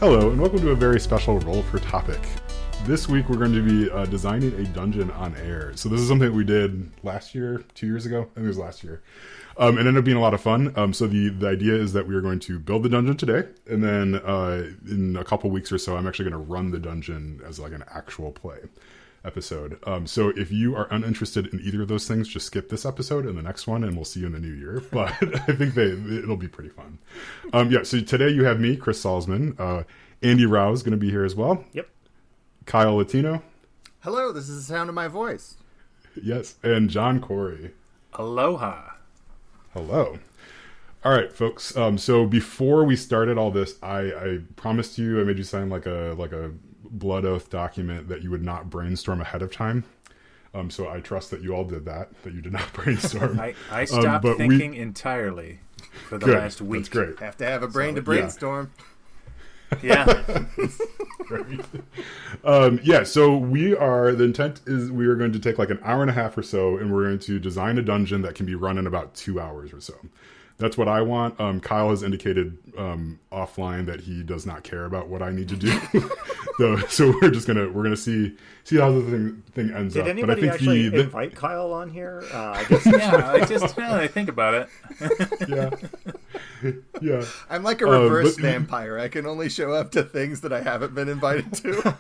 Hello, and welcome to a very special Roll for Topic. This week we're going to be designing a dungeon on air. So this is something that we did last year, 2 years ago. I think it was last year. It ended up being a lot of fun. So the idea is that we are going to build the dungeon today, and then in a couple weeks or so, I'm actually going to run the dungeon as like an actual play episode. So if you are uninterested in either of those things, just skip this episode and the next one, and we'll see you in the new year. But I think it'll be pretty fun. So today you have me, Chris Salzman. Andy Rao is going to be here as well. Yep. Kyle Latino. Hello, this is the sound of my voice. Yes, and John Corey. Aloha. Hello. All right, folks. So before we started all this, I promised you, I made you sign like a blood oath document that you would not brainstorm ahead of time. So I trust that you all did that you did not brainstorm. I stopped thinking entirely for the last week. That's great. Have to have a brain to brainstorm. Yeah. So the intent is we are going to take like an hour and a half or so, and we're going to design a dungeon that can be run in about 2 hours or so. That's what I want. Kyle has indicated offline that he does not care about what I need to do. So we're gonna see how the thing ends up. Did anybody actually invite Kyle on here? I guess I think about it. Yeah. I'm like a reverse vampire. I can only show up to things that I haven't been invited to.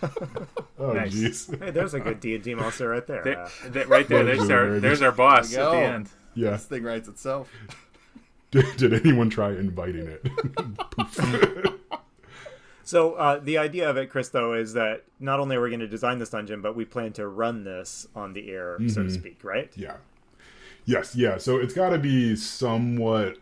Oh, nice. Jeez. Hey, there's a good D&D monster right there. Right there. There's our boss at the end. Yeah. This thing writes itself. Did anyone try inviting it? So the idea of it, Chris, though, is that not only are we going to design this dungeon, but we plan to run this on the air, so to speak, right? Yeah. Yes, yeah. So it's got to be somewhat,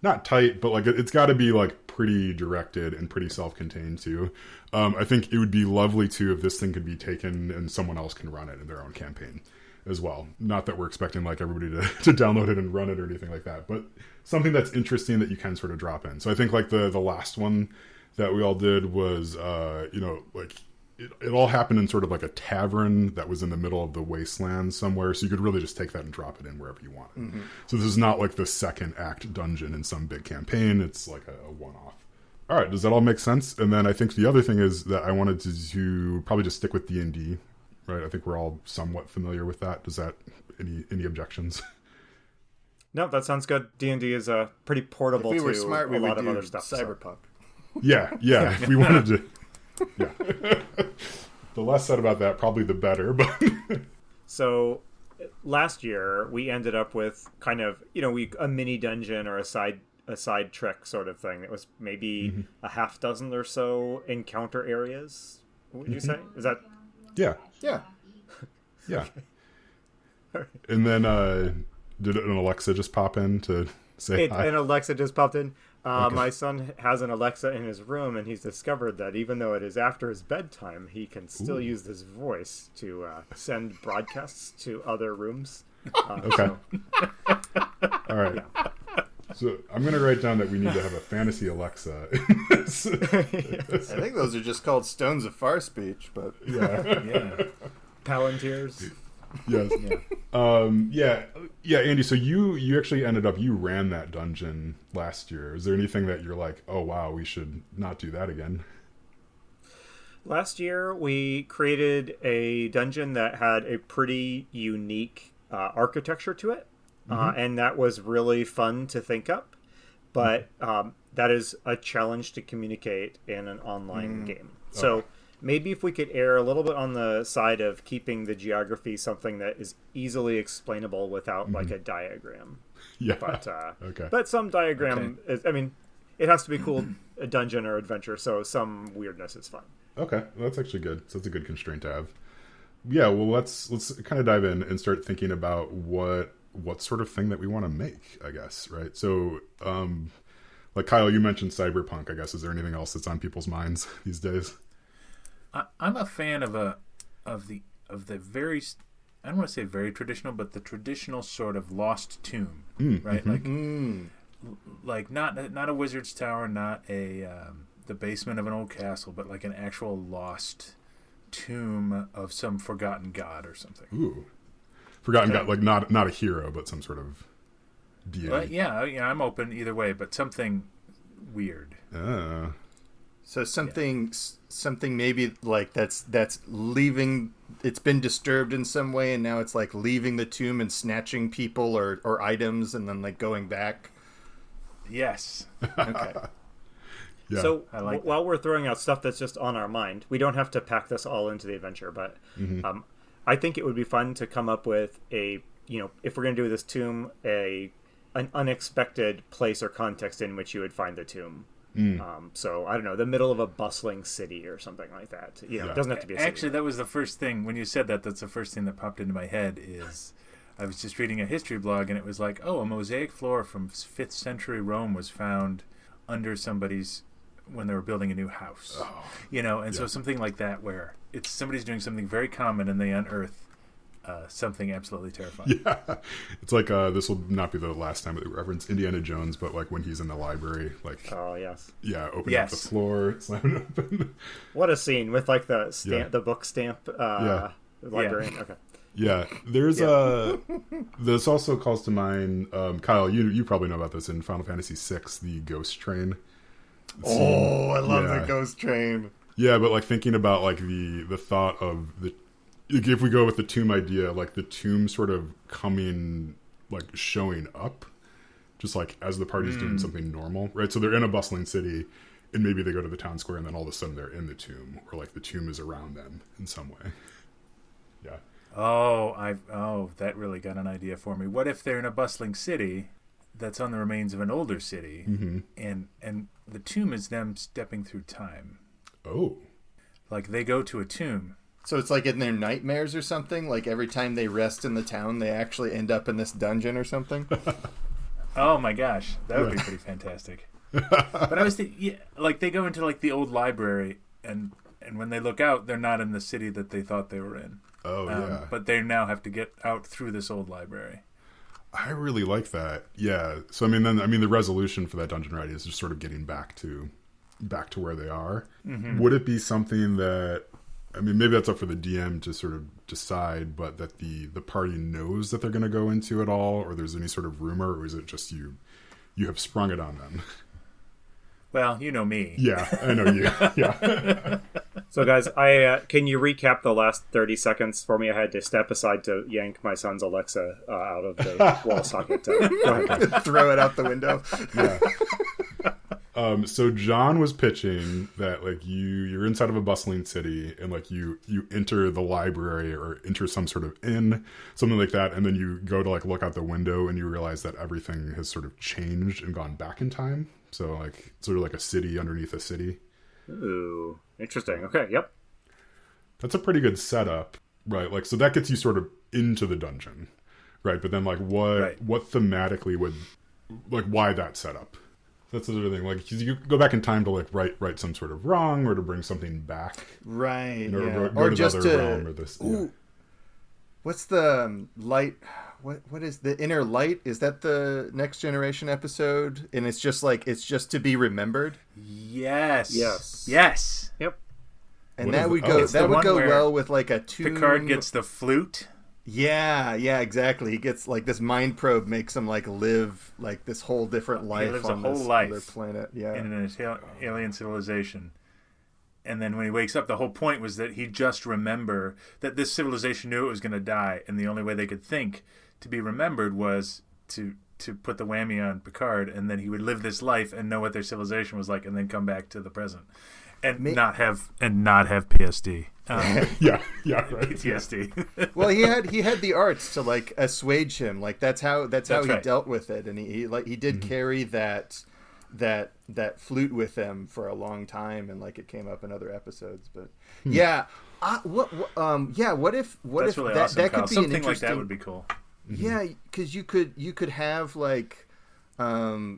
not tight, but like it's got to be like pretty directed and pretty self-contained too. I think it would be lovely too if this thing could be taken and someone else can run it in their own campaign as well. Not that we're expecting like everybody to download it and run it or anything like that, but something that's interesting that you can sort of drop in. So I think like the last one that we all did was, it all happened in sort of like a tavern that was in the middle of the wasteland somewhere. So you could really just take that and drop it in wherever you wanted. Mm-hmm. So this is not like the second act dungeon in some big campaign. It's like a one-off. All right. Does that all make sense? And then I think the other thing is that I wanted to probably just stick with D&D, right? I think we're all somewhat familiar with that. Does that, any objections? No, that sounds good. D&D is pretty portable if we were to smart, we a lot would of do other stuff. Cyberpunk. Yeah. If we wanted to, yeah. The less said about that, probably the better. But so last year we ended up with kind of a mini dungeon or a side trek sort of thing. It was maybe a half dozen or so encounter areas. What would you say? Is that? Yeah. And then did an Alexa just pop in to say hi? And Alexa just popped in. Okay. My son has an Alexa in his room, and he's discovered that even though it is after his bedtime, he can still use his voice to send broadcasts to other rooms. Okay. All right. Yeah. So I'm going to write down that we need to have a fantasy Alexa. I think those are just called Stones of Far Speech, but yeah. Palantirs. Yes. Yeah. Andy, so you actually you ran that dungeon last year. Is there anything that you're like, oh wow, we should not do that again? Last year we created a dungeon that had a pretty unique architecture to it, and that was really fun to think up. But that is a challenge to communicate in an online game. So. Okay. Maybe if we could err a little bit on the side of keeping the geography something that is easily explainable without like a diagram. Yeah. But, okay. But some diagram is, it has to be cool, a dungeon or adventure, so some weirdness is fun. Okay. That's actually good. So that's a good constraint to have. Yeah, well let's kind of dive in and start thinking about what sort of thing that we want to make, I guess, right? So like Kyle, you mentioned cyberpunk, I guess. Is there anything else that's on people's minds these days? I'm a fan of the very, I don't want to say very traditional, but the traditional sort of lost tomb, right? Like not a wizard's tower, not a the basement of an old castle, but like an actual lost tomb of some forgotten god or something. Ooh, forgotten god, like not a hero, but some sort of deity. Yeah, I'm open either way, but something weird. So something maybe like that's leaving. It's been disturbed in some way, and now it's like leaving the tomb and snatching people or items, and then like going back. Yes. Okay. Yeah. So I like that. while we're throwing out stuff that's just on our mind, we don't have to pack this all into the adventure, but I think it would be fun to come up with if we're going to do this tomb, an unexpected place or context in which you would find the tomb. So I don't know, the middle of a bustling city or something like that. It doesn't have to be a city. Actually, that was the first thing when you said that. That's the first thing that popped into my head. Is I was just reading a history blog, and it was like, a mosaic floor from 5th century Rome was found under somebody's when they were building a new house. So something like that where it's somebody's doing something very common and they unearth something absolutely terrifying. Yeah, it's like this will not be the last time that we reference Indiana Jones, but like when he's in the library, like yes, opening up the floor, slamming it open. What a scene with like the stamp, the book stamp, librarian. Yeah. Okay. Yeah, there's this also calls to mind, Kyle. You probably know about this in Final Fantasy VI, the Ghost Train. I love the Ghost Train. Yeah, but like thinking about like the thought of if we go with the tomb idea, like the tomb sort of showing up, just like as the party's doing something normal, right? So they're in a bustling city, and maybe they go to the town square, and then all of a sudden they're in the tomb, or like the tomb is around them in some way. Yeah. That really got an idea for me. What if they're in a bustling city that's on the remains of an older city, and the tomb is them stepping through time? Oh. Like they go to a tomb. So it's like in their nightmares or something? Like every time they rest in the town, they actually end up in this dungeon or something? Oh my gosh, that would be pretty fantastic. But I was thinking, like they go into like the old library, and when they look out, they're not in the city that they thought they were in. Oh, yeah. But they now have to get out through this old library. I really like that. Yeah. So the resolution for that dungeon ride is just sort of getting back to where they are. Mm-hmm. Would it be something that, maybe that's up for the DM to sort of decide, but that the party knows that they're going to go into it all, or there's any sort of rumor, or is it just you have sprung it on them? Well, you know me. Yeah, I know you. Yeah. So, guys, can you recap the last 30 seconds for me? I had to step aside to yank my son's Alexa out of the wall socket. Go ahead. Throw it out the window. Yeah. So John was pitching that like you're inside of a bustling city, and like you enter the library or enter some sort of inn, something like that, and then you go to like look out the window and you realize that everything has sort of changed and gone back in time. So like sort of like a city underneath a city. Ooh, interesting. Okay, yep. That's a pretty good setup, right? Like so that gets you sort of into the dungeon, right? But then like what thematically would like why that setup? That's the sort of thing. Like you go back in time to like right some sort of wrong, or to bring something back, right? Go or to just the other to realm or this. Ooh, what's the light? What is the inner light? Is that the Next Generation episode? And it's just to be remembered. Yes. Yep. And that would go well with like a tomb. Picard gets the flute. Yeah, exactly. He gets like this mind probe makes him like live like this whole different life. He lives on a whole this life other planet. Yeah, in an alien civilization. And then when he wakes up, the whole point was that he just remember that this civilization knew it was going to die, and the only way they could think to be remembered was to put the whammy on Picard, and then he would live this life and know what their civilization was like, and then come back to the present, and not have PSD. Right. PTSD. Well, he had the arts to like assuage him. Like that's how he dealt with it, and he did carry that flute with him for a long time, and like it came up in other episodes. But what if That's really that awesome, that Kyle. could be Something an interesting, like that would be cool. Yeah, because you could have like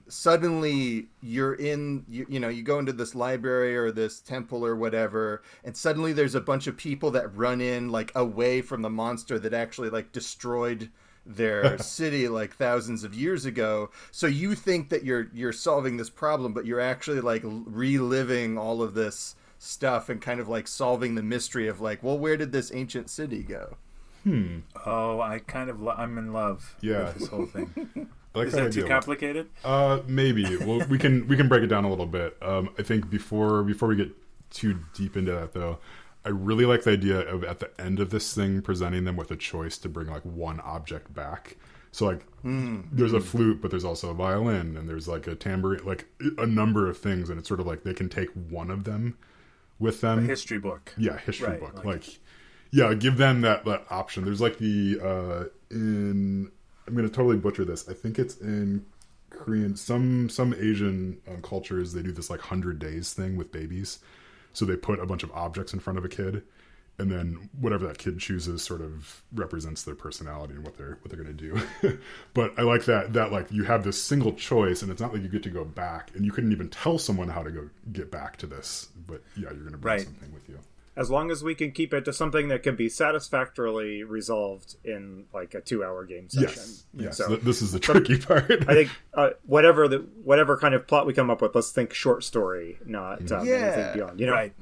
suddenly you're in you go into this library or this temple or whatever, and suddenly there's a bunch of people that run in like away from the monster that actually like destroyed their city like thousands of years ago. So you think that you're solving this problem, but you're actually like reliving all of this stuff and kind of like solving the mystery of like, well, where did this ancient city go? Oh, I'm in love with this whole thing. like Is that that idea. too complicated? Maybe. Well, we can break it down a little bit. I think before we get too deep into that, though, I really like the idea of at the end of this thing presenting them with a choice to bring like one object back. So like there's a flute, but there's also a violin, and there's like a tambourine, like a number of things, and it's sort of like they can take one of them with them. A history book. Yeah, history Right, book. like- Yeah, give them that option. There's like the in I'm gonna totally butcher this. I think it's in Korean. Some Asian cultures, they do this like 100 days thing with babies. So they put a bunch of objects in front of a kid, and then whatever that kid chooses sort of represents their personality and what they're going to do. But I like that like you have this single choice, and it's not like you get to go back, and you couldn't even tell someone how to go get back to this. But yeah, you're going to bring Right. something with you. As long as we can keep it to something that can be satisfactorily resolved in like a 2-hour game session. Yes. So This is the tricky part. I think whatever kind of plot we come up with, let's think short story, not anything beyond. You know, Right.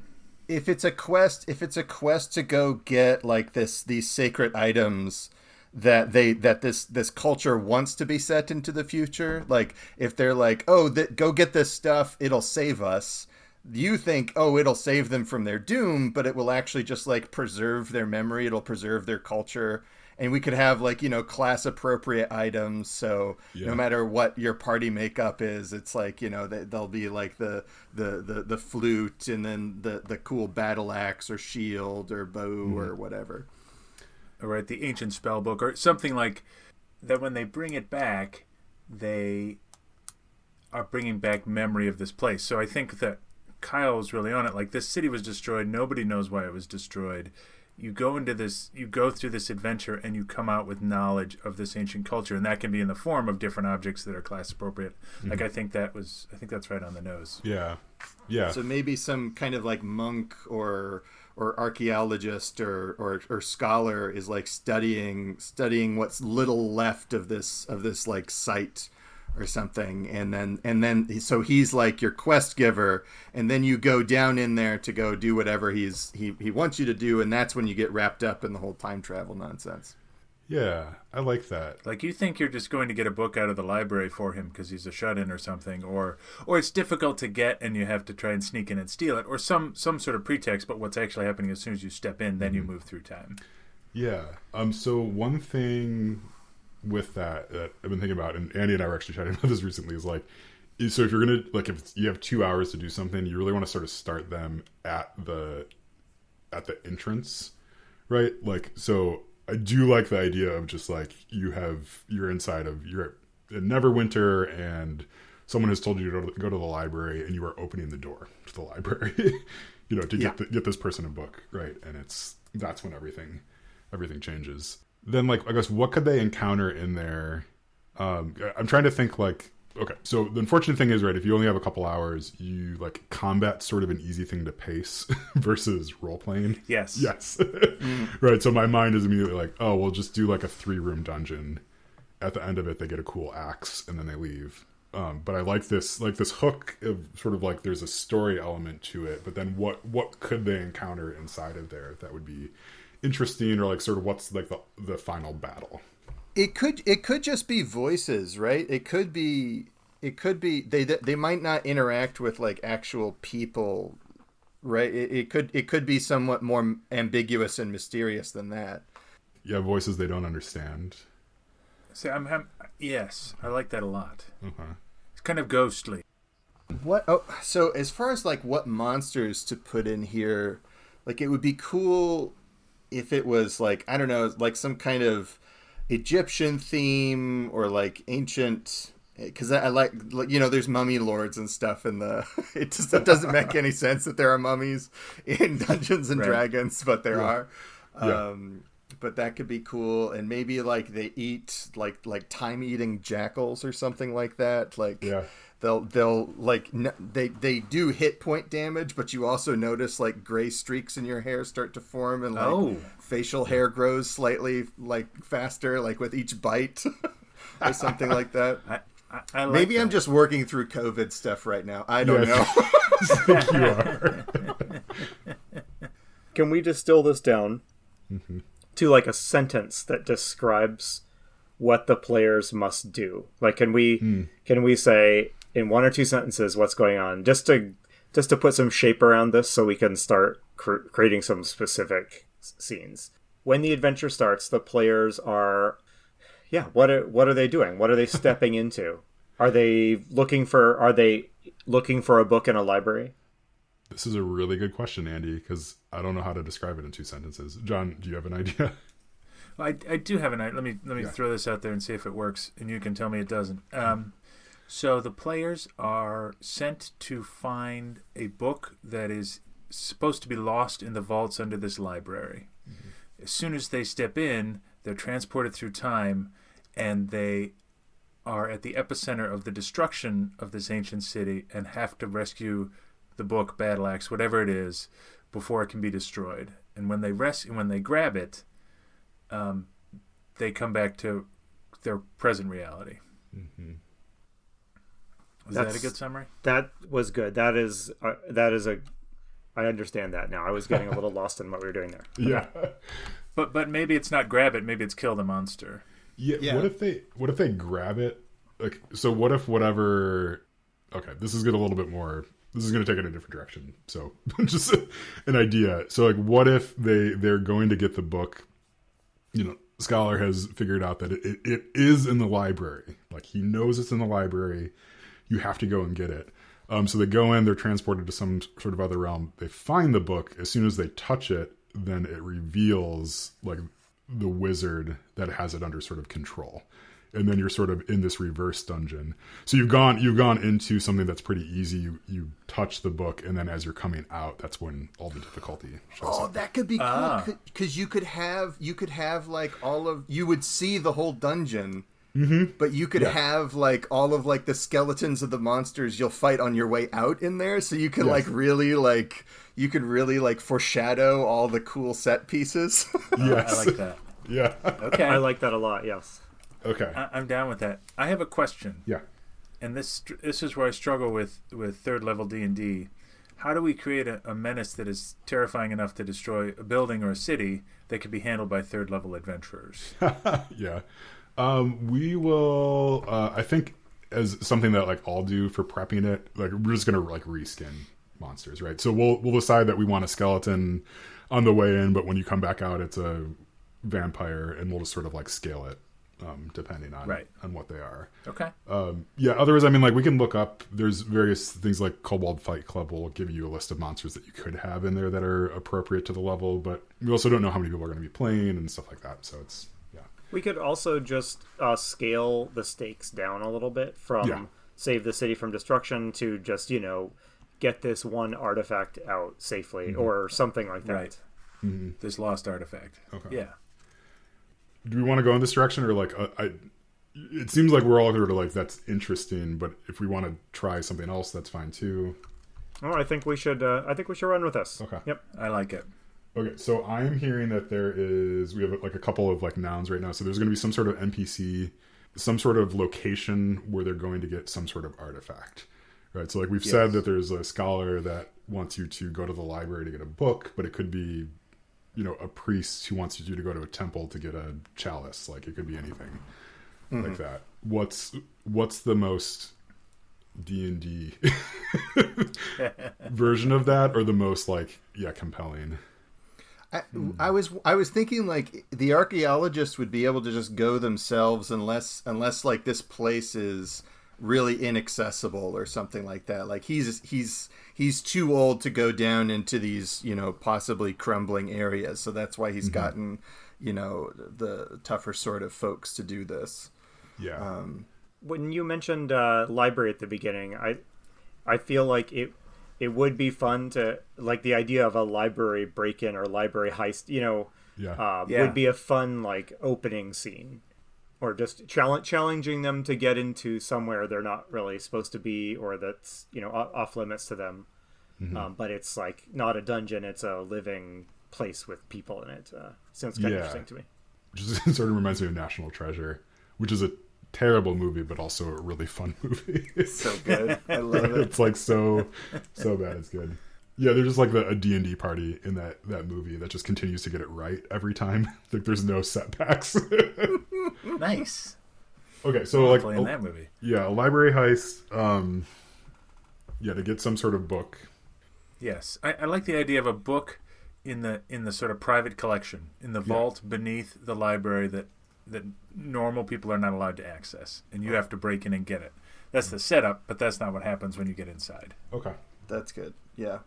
If it's a quest to go get like these sacred items that this culture wants to be set into the future, like if they're like, oh, go get this stuff, it'll save us. You think, oh, it'll save them from their doom, but it will actually just like preserve their memory. It'll preserve their culture. And we could have like, class appropriate items. So no matter what your party makeup is, it's like, they'll be like the flute, and then the cool battle axe or shield or bow or whatever. All right, the ancient spell book or something like that. When they bring it back, they are bringing back memory of this place. So I think that Kyle was really on it. Like, this city was destroyed. Nobody knows why it was destroyed. You go through this adventure, and you come out with knowledge of this ancient culture, and that can be in the form of different objects that are class appropriate. Like, I think that's right on the nose. Yeah. So maybe some kind of like monk or archaeologist or scholar is like studying what's little left of this like site or something, and then so he's like your quest giver, and then you go down in there to go do whatever he wants you to do, and that's when you get wrapped up in the whole time travel nonsense. Yeah, I like that. Like, you think you're just going to get a book out of the library for him because he's a shut-in or something, or it's difficult to get and you have to try and sneak in and steal it, or some sort of pretext, but what's actually happening as soon as you step in, then you move through time. Yeah. So one thing with that I've been thinking about, and Andy and I were actually chatting about this recently, is so if you're gonna, like, if you have 2 hours to do something, you really want to sort of start them at the entrance, right? Like, so I do like the idea of just like you're inside of, you're in Neverwinter, and someone has told you to go to the library, and you are opening the door to the library, to get this person a book, right? And that's when everything changes. Then, like, I guess, what could they encounter in there? I'm trying to think, like, okay, so the unfortunate thing is, right, if you only have a couple hours, like, combat's sort of an easy thing to pace versus role-playing. Yes. Right, so my mind is immediately like, oh, we'll just do, like, a 3-room dungeon. At the end of it, they get a cool axe, and then they leave. But I like this hook of sort of, like, there's a story element to it, but then what could they encounter inside of there that would be interesting, or like sort of what's like the final battle? It could just be voices, right? It could be they might not interact with like actual people, right? It could be somewhat more ambiguous and mysterious than that. Yeah, voices they don't understand. See, yes, I like that a lot. Okay. It's kind of ghostly. So as far as like what monsters to put in here, like, it would be cool if it was like, I don't know, like some kind of Egyptian theme, or like ancient, because I like, there's mummy lords and stuff in the it doesn't make any sense that there are mummies in Dungeons and Dragons, but there are. But that could be cool. And maybe like they eat like time eating jackals or something like that. Like, they'll like they do hit point damage, but you also notice like gray streaks in your hair start to form, and like facial hair grows slightly like faster, like with each bite or something like that. I like Maybe that. I'm just working through COVID stuff right now. I don't know. I think you are. Can we distill this down to like a sentence that describes what the players must do? Like, can we say in one or two sentences what's going on, just to put some shape around this, so we can start creating some specific scenes. When the adventure starts, the players are, what are they doing? What are they stepping into? Are they looking for a book in a library? This is a really good question, Andy, because I don't know how to describe it in 2 sentences. John, do you have an idea? Well, I do have an idea. Let me throw this out there and see if it works, and you can tell me it doesn't. So the players are sent to find a book that is supposed to be lost in the vaults under this library. Mm-hmm. As soon as they step in, they're transported through time, and they are at the epicenter of the destruction of this ancient city and have to rescue the book, battle axe, whatever it is, before it can be destroyed. And when they grab it, they come back to their present reality. Mm-hmm. Was that a good summary? That was good. That is I understand that now. I was getting a little lost in what we were doing there. Yeah. But maybe it's not grab it, maybe it's kill the monster. Yeah. What if they grab it? Like, so what if whatever? Okay, this is going to take it in a different direction. So just an idea. So like, what if they're going to get the book? Scholar has figured out that it is in the library. Like, he knows it's in the library. You have to go and get it. So they go in, they're transported to some sort of other realm. They find the book. As soon as they touch it, then it reveals like the wizard that has it under sort of control. And then you're sort of in this reverse dungeon. So you've gone into something that's pretty easy. You touch the book, and then as you're coming out, that's when all the difficulty shows up. That could be cool, because you could have like you would see the whole dungeon. Mm-hmm. But you could have like all of like the skeletons of the monsters you'll fight on your way out in there, so you could really foreshadow all the cool set pieces. Yes, I like that. Yeah. Okay, I like that a lot. Yes. Okay, I'm down with that. I have a question. Yeah. And this is where I struggle with third level D&D. How do we create a menace that is terrifying enough to destroy a building or a city that could be handled by third level adventurers? Yeah. We will, I think, as something that like I'll do for prepping it, like we're just gonna like reskin monsters, right? So we'll decide that we want a skeleton on the way in, but when you come back out, it's a vampire, and we'll just sort of like scale it, depending on what they are. Okay. Otherwise, I mean, like we can look up. There's various things like Kobold Fight Club will give you a list of monsters that you could have in there that are appropriate to the level, but we also don't know how many people are going to be playing and stuff like that. So it's. We could also just scale the stakes down a little bit from save the city from destruction to just, get this one artifact out safely, or something like that. Right. Mm-hmm. This lost artifact. Okay. Yeah. Do we want to go in this direction, or like it seems like we're all sort of like, that's interesting, but if we want to try something else, that's fine too. Oh, I think we should run with this. Okay. Yep. I like it. Okay, so I'm hearing that we have like a couple of like nouns right now. So there's going to be some sort of NPC, some sort of location where they're going to get some sort of artifact, right? So like we've said that there's a scholar that wants you to go to the library to get a book, but it could be, a priest who wants you to go to a temple to get a chalice. Like it could be anything like that. What's the most D&D version of that, or the most like compelling? I was thinking like the archaeologists would be able to just go themselves unless like this place is really inaccessible or something like that. Like he's too old to go down into these possibly crumbling areas, so that's why he's gotten the tougher sort of folks to do this. Yeah. When you mentioned library at the beginning, I feel like it would be fun to, like, the idea of a library break-in or library heist, would be a fun, like, opening scene. Or just challenging them to get into somewhere they're not really supposed to be, or that's, off limits to them. Mm-hmm. But it's, like, not a dungeon, it's a living place with people in it. Sounds kind of interesting to me. Which sort of reminds me of National Treasure, which is a terrible movie, but also a really fun movie. So good. I love it. It's like so bad it's good. Yeah, there's just like a D&D party in that movie that just continues to get it right every time. Like there's no setbacks. Nice. Okay, so like Playing that movie. yeah, a library heist. Yeah, to get some sort of book. Yes, I like the idea of a book in the sort of private collection in the vault beneath the library that normal people are not allowed to access, and you have to break in and get it. That's the setup, but that's not what happens when you get inside. Okay. That's good. Yeah.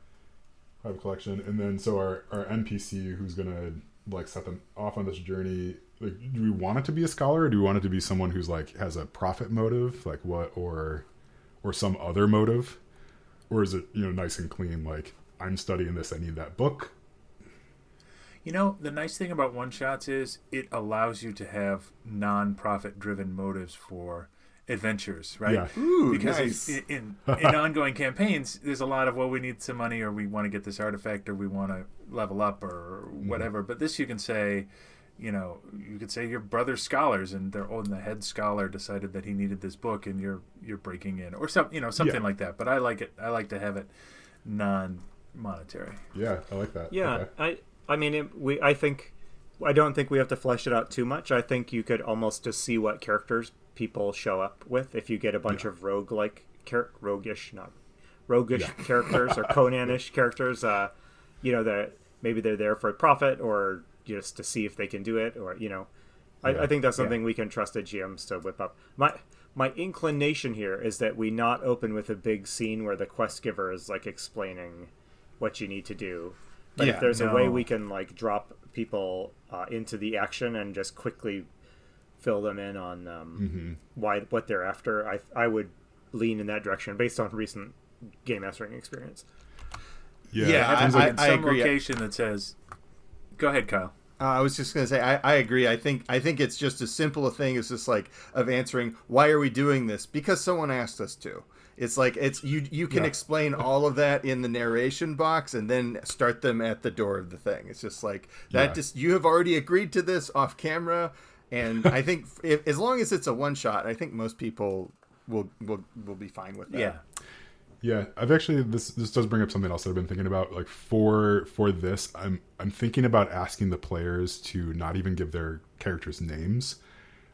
Private collection, and then so our NPC who's gonna like set them off on this journey. Like, do we want it to be a scholar, or do we want it to be someone who's like has a profit motive, like what, or some other motive, or is it nice and clean? Like, I'm studying this, I need that book. The nice thing about one shots is it allows you to have non-profit driven motives for adventures, right? Yeah. Ooh, because nice. in ongoing campaigns, there's a lot of, well, we need some money, or we want to get this artifact, or we want to level up, or whatever. But this, you can say, you could say your brother's scholars, and the head scholar decided that he needed this book, and you're breaking in, or something like that. But I like it. I like to have it non-monetary. Yeah, I like that. Yeah, Okay. I don't think we have to flesh it out too much. I think you could almost just see what characters people show up with if you get a bunch of roguish characters or Conan-ish characters. That maybe they're there for profit or just to see if they can do it, or I think that's something we can trust the GMs to whip up. My inclination here is that we not open with a big scene where the quest giver is like explaining what you need to do. But if there's a way we can like drop people into the action and just quickly fill them in on what they're after, I would lean in that direction based on recent game mastering experience. I Some agree. location that says, "Go ahead, Kyle." I was just going to say, I agree. I think it's just as simple a thing as just like of answering, why are we doing this? Because someone asked us to. It's like you can explain all of that in the narration box and then start them at the door of the thing. It's just like that. Just you have already agreed to this off camera, and I think as long as it's a one shot, I think most people will be fine with that. Yeah. Yeah, I've actually this does bring up something else that I've been thinking about. Like for this, I'm thinking about asking the players to not even give their characters names.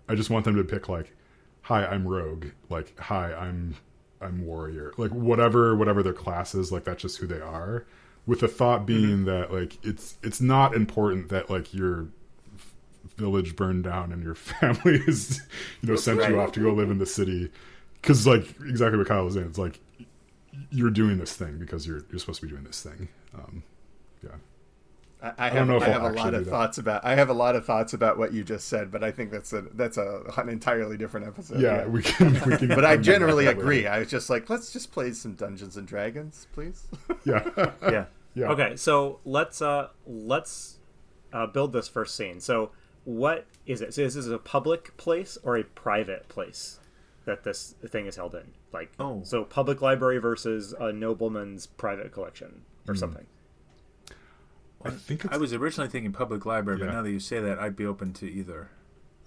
I just want them to pick like, "Hi, I'm Rogue." Like, "Hi, I'm Warrior." Like whatever their class is, like that's just who they are. With the thought being that like it's not important that like your village burned down and your family is sent you off to go live in the city, because like exactly what Kyle was saying, it's like you're doing this thing because you're supposed to be doing this thing. I have a lot of thoughts about what you just said, but I think that's an entirely different episode. Yeah, we can. But I generally agree. I was just like, let's just play some Dungeons and Dragons, please. Yeah. Yeah. Okay, so let's build this first scene. So what is it? So is this a public place or a private place that this thing is held in? Like, so public library versus a nobleman's private collection or something. I was originally thinking public library, but now that you say that, I'd be open to either.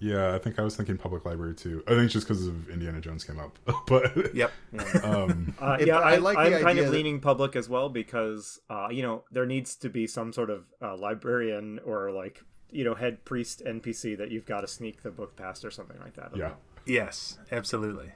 Yeah, I think I was thinking public library too. I think it's just because of Indiana Jones came up. But yep. I'm kind of leaning public as well because there needs to be some sort of librarian or like head priest NPC that you've got to sneak the book past or something like that. Yeah. Yes, absolutely.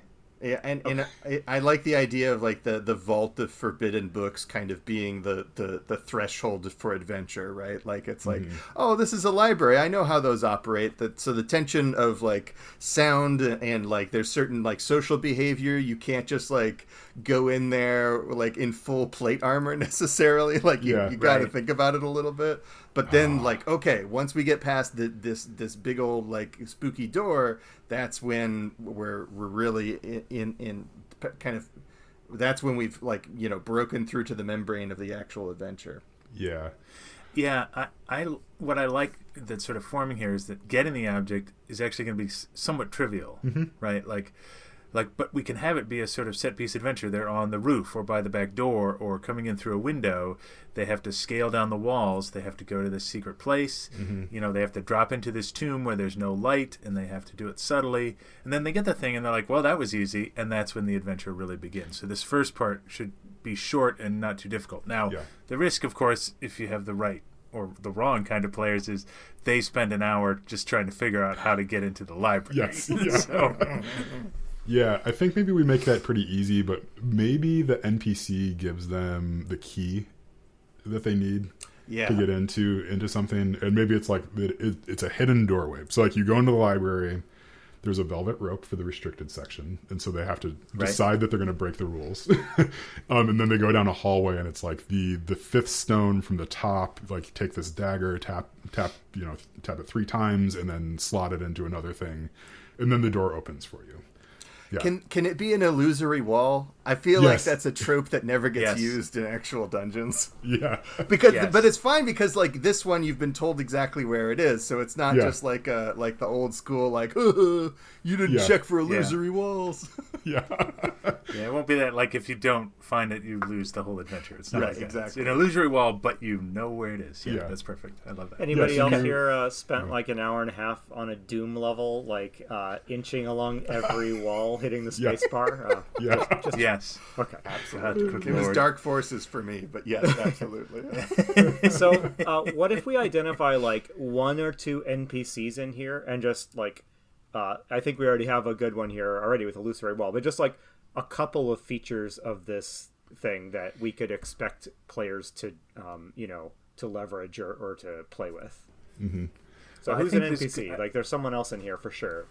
Yeah, and I like the idea of like the vault of forbidden books kind of being the threshold for adventure, right? Like it's like, oh, this is a library. I know how those operate. So the tension of like sound and like there's certain like social behavior. You can't just like go in there like in full plate armor necessarily. Like you got to think about it a little bit. But then, like, okay, once we get past this big old like spooky door, that's when we're really in kind of. That's when we've like broken through to the membrane of the actual adventure. Yeah. Yeah, I what I like that's sort of forming here is that getting the object is actually going to be somewhat trivial, right? Like, but we can have it be a sort of set-piece adventure. They're on the roof or by the back door or coming in through a window. They have to scale down the walls. They have to go to this secret place. They have to drop into this tomb where there's no light, and they have to do it subtly. And then they get the thing, and they're like, well, that was easy. And that's when the adventure really begins. So this first part should be short and not too difficult. Now, the risk, of course, if you have the right or the wrong kind of players is they spend an hour just trying to figure out how to get into the library. Yes. Yeah. So, Yeah, I think maybe we make that pretty easy, but maybe the NPC gives them the key that they need to get into something, and maybe it's like it's a hidden doorway. So like you go into the library, there's a velvet rope for the restricted section, and so they have to decide that they're going to break the rules. And then they go down a hallway, and it's like the fifth stone from the top. Like take this dagger, tap it 3 times, and then slot it into another thing, and then the door opens for you. Yeah. Can it be an illusory wall? I feel like that's a trope that never gets used in actual dungeons. Yeah. But it's fine because like this one you've been told exactly where it is, so it's not just like the old school like you didn't check for illusory walls. Yeah. Yeah, it won't be that like if you don't find it you lose the whole adventure. It's not like that. Exactly. It's an illusory wall, but you know where it is. Yeah, that's perfect. I love that. Anybody else here spent like an hour and a half on a Doom level, like inching along every wall, hitting the space bar? Yes. Okay. Absolutely. It was Dark Forces for me, but yes, absolutely. So, what if we identify like 1 or 2 NPCs in here, and just like, I think we already have a good one here already with Illusory Wall, but just like a couple of features of this thing that we could expect players to, to leverage or to play with. Mm-hmm. So who's an NPC? Like, there's someone else in here for sure.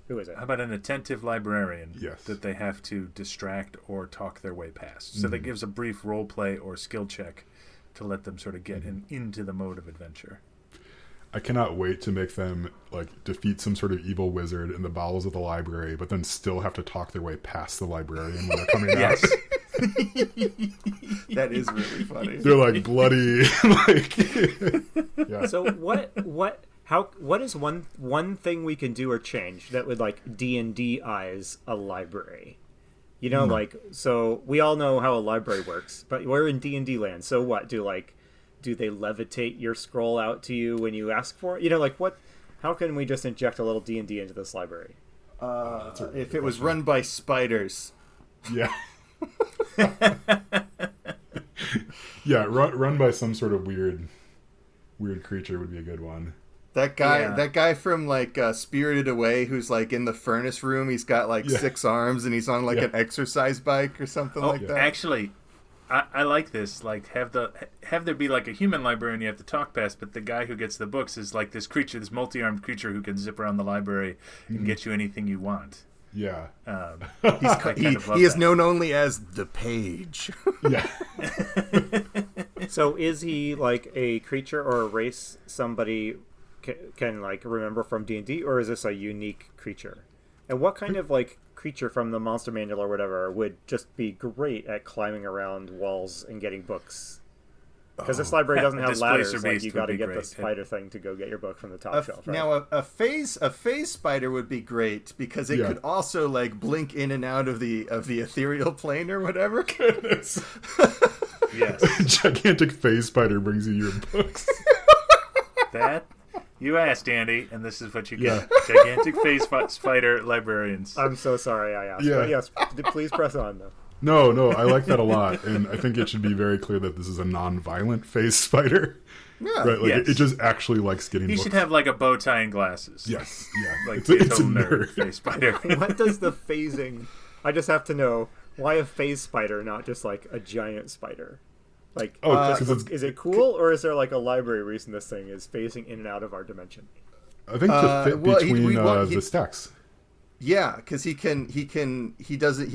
Who is it? How about an attentive librarian Yes. that they have to distract or talk their way past? So that gives a brief role play or skill check to let them sort of get into the mode of adventure. I cannot wait to make them like defeat some sort of evil wizard in the bowels of the library, but then still have to talk their way past the librarian when they're coming out. That is really funny. They're like bloody. So what is one thing we can do or change that would like D&D eyes a library? Like, so we all know how a library works, but we're in D&D land. So what do they levitate your scroll out to you when you ask for it? How can we just inject a little D&D into this library? If it was run by spiders. Yeah. Yeah, run by some sort of weird creature would be a good one. That guy from like Spirited Away, who's like in the furnace room. He's got like 6 arms, and he's on like an exercise bike or something like that. Actually, I like this. Like, have there be like a human librarian you have to talk past, but the guy who gets the books is like this creature, this multi-armed creature who can zip around the library and get you anything you want. Yeah. He is known only as the Page. Yeah. So is he like a creature or a race somebody can like remember from D&D, or is this a unique creature? And what kind of like creature from the Monster Manual or whatever would just be great at climbing around walls and getting books? Because this library doesn't have ladders. Like, you got to get the spider thing to go get your book from the top shelf. Right? Now, a phase spider would be great because it could also like blink in and out of the ethereal plane or whatever. Goodness. Yes. Gigantic phase spider brings you your books. That you asked, Andy, and this is what you get: gigantic phase spider librarians. I'm so sorry I asked. But yes, please press on though. No, I like that a lot, and I think it should be very clear that this is a non-violent phase spider. Yeah, right. Like it just actually likes getting. He books. should have like a bow tie and glasses. Yes, yeah. Like it's a a nerd phase spider. What does the phasing? I just have to know why a phase spider, not just like a giant spider. Like, is it cool, or is there like a library reason this thing is phasing in and out of our dimension? I think to fit between the stacks. Yeah, because he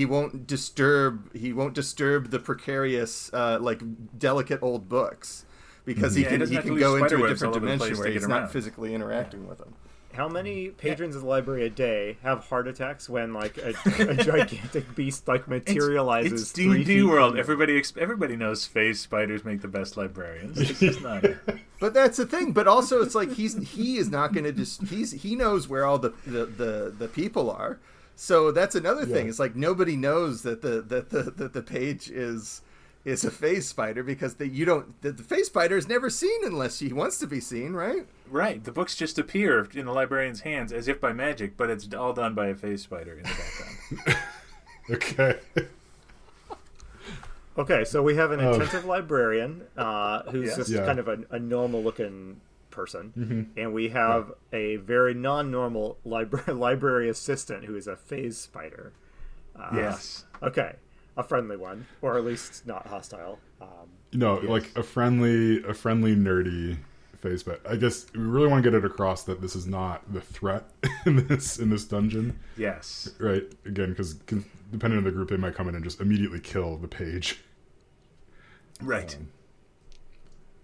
won't disturb the precarious like delicate old books because he can go into a different dimension where he's not physically interacting with them. How many patrons of the library a day have heart attacks when like a gigantic beast like materializes? It's D&D world. Everybody knows phase spiders make the best librarians. It's just not. But that's the thing. But also, it's like he is not going to just he knows where all the people are. So that's another thing. It's like nobody knows that the page is a phase spider because the phase spider is never seen unless he wants to be seen, right? Right. The books just appear in the librarian's hands as if by magic, but it's all done by a phase spider in the background. Okay. Okay, so we have an attentive librarian who's just Yeah. kind of a normal-looking person, and we have a very non-normal library assistant who is a phase spider. Yes. Okay, a friendly one, or at least not hostile. Like a friendly, nerdy face. But I guess we really want to get it across that this is not the threat in this dungeon, Yes. right? Again, because depending on the group, they might come in and just immediately kill the page. Right.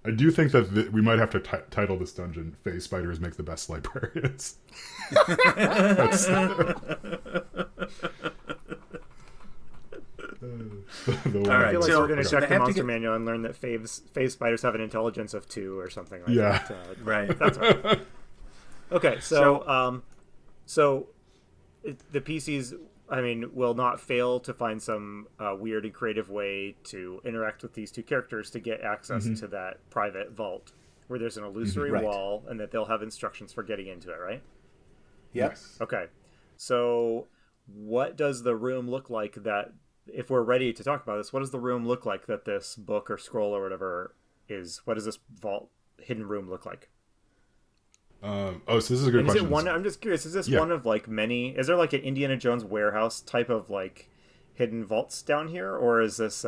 I do think that we might have to title this dungeon "Phase Spiders Make the Best Librarians." That's, the one. All I right, feel like so- we're going to so check they the have to monster get- manual and learn that phase spiders have an intelligence of 2 or something like Yeah. that. Right. That's right. Okay, so the PCs, I mean, will not fail to find some weird and creative way to interact with these two characters to get access to that private vault where there's an illusory Right. wall, and that they'll have instructions for getting into it, right? Yep. Yes. Okay. So what does the room look like that, if we're ready to talk about this, what does the room look like that this book or scroll or whatever is? What does this vault hidden room look like? So this is a good And is question. it one? I'm just curious. Is this Yeah. one of like many? Is there like an Indiana Jones warehouse type of like hidden vaults down here, or is this,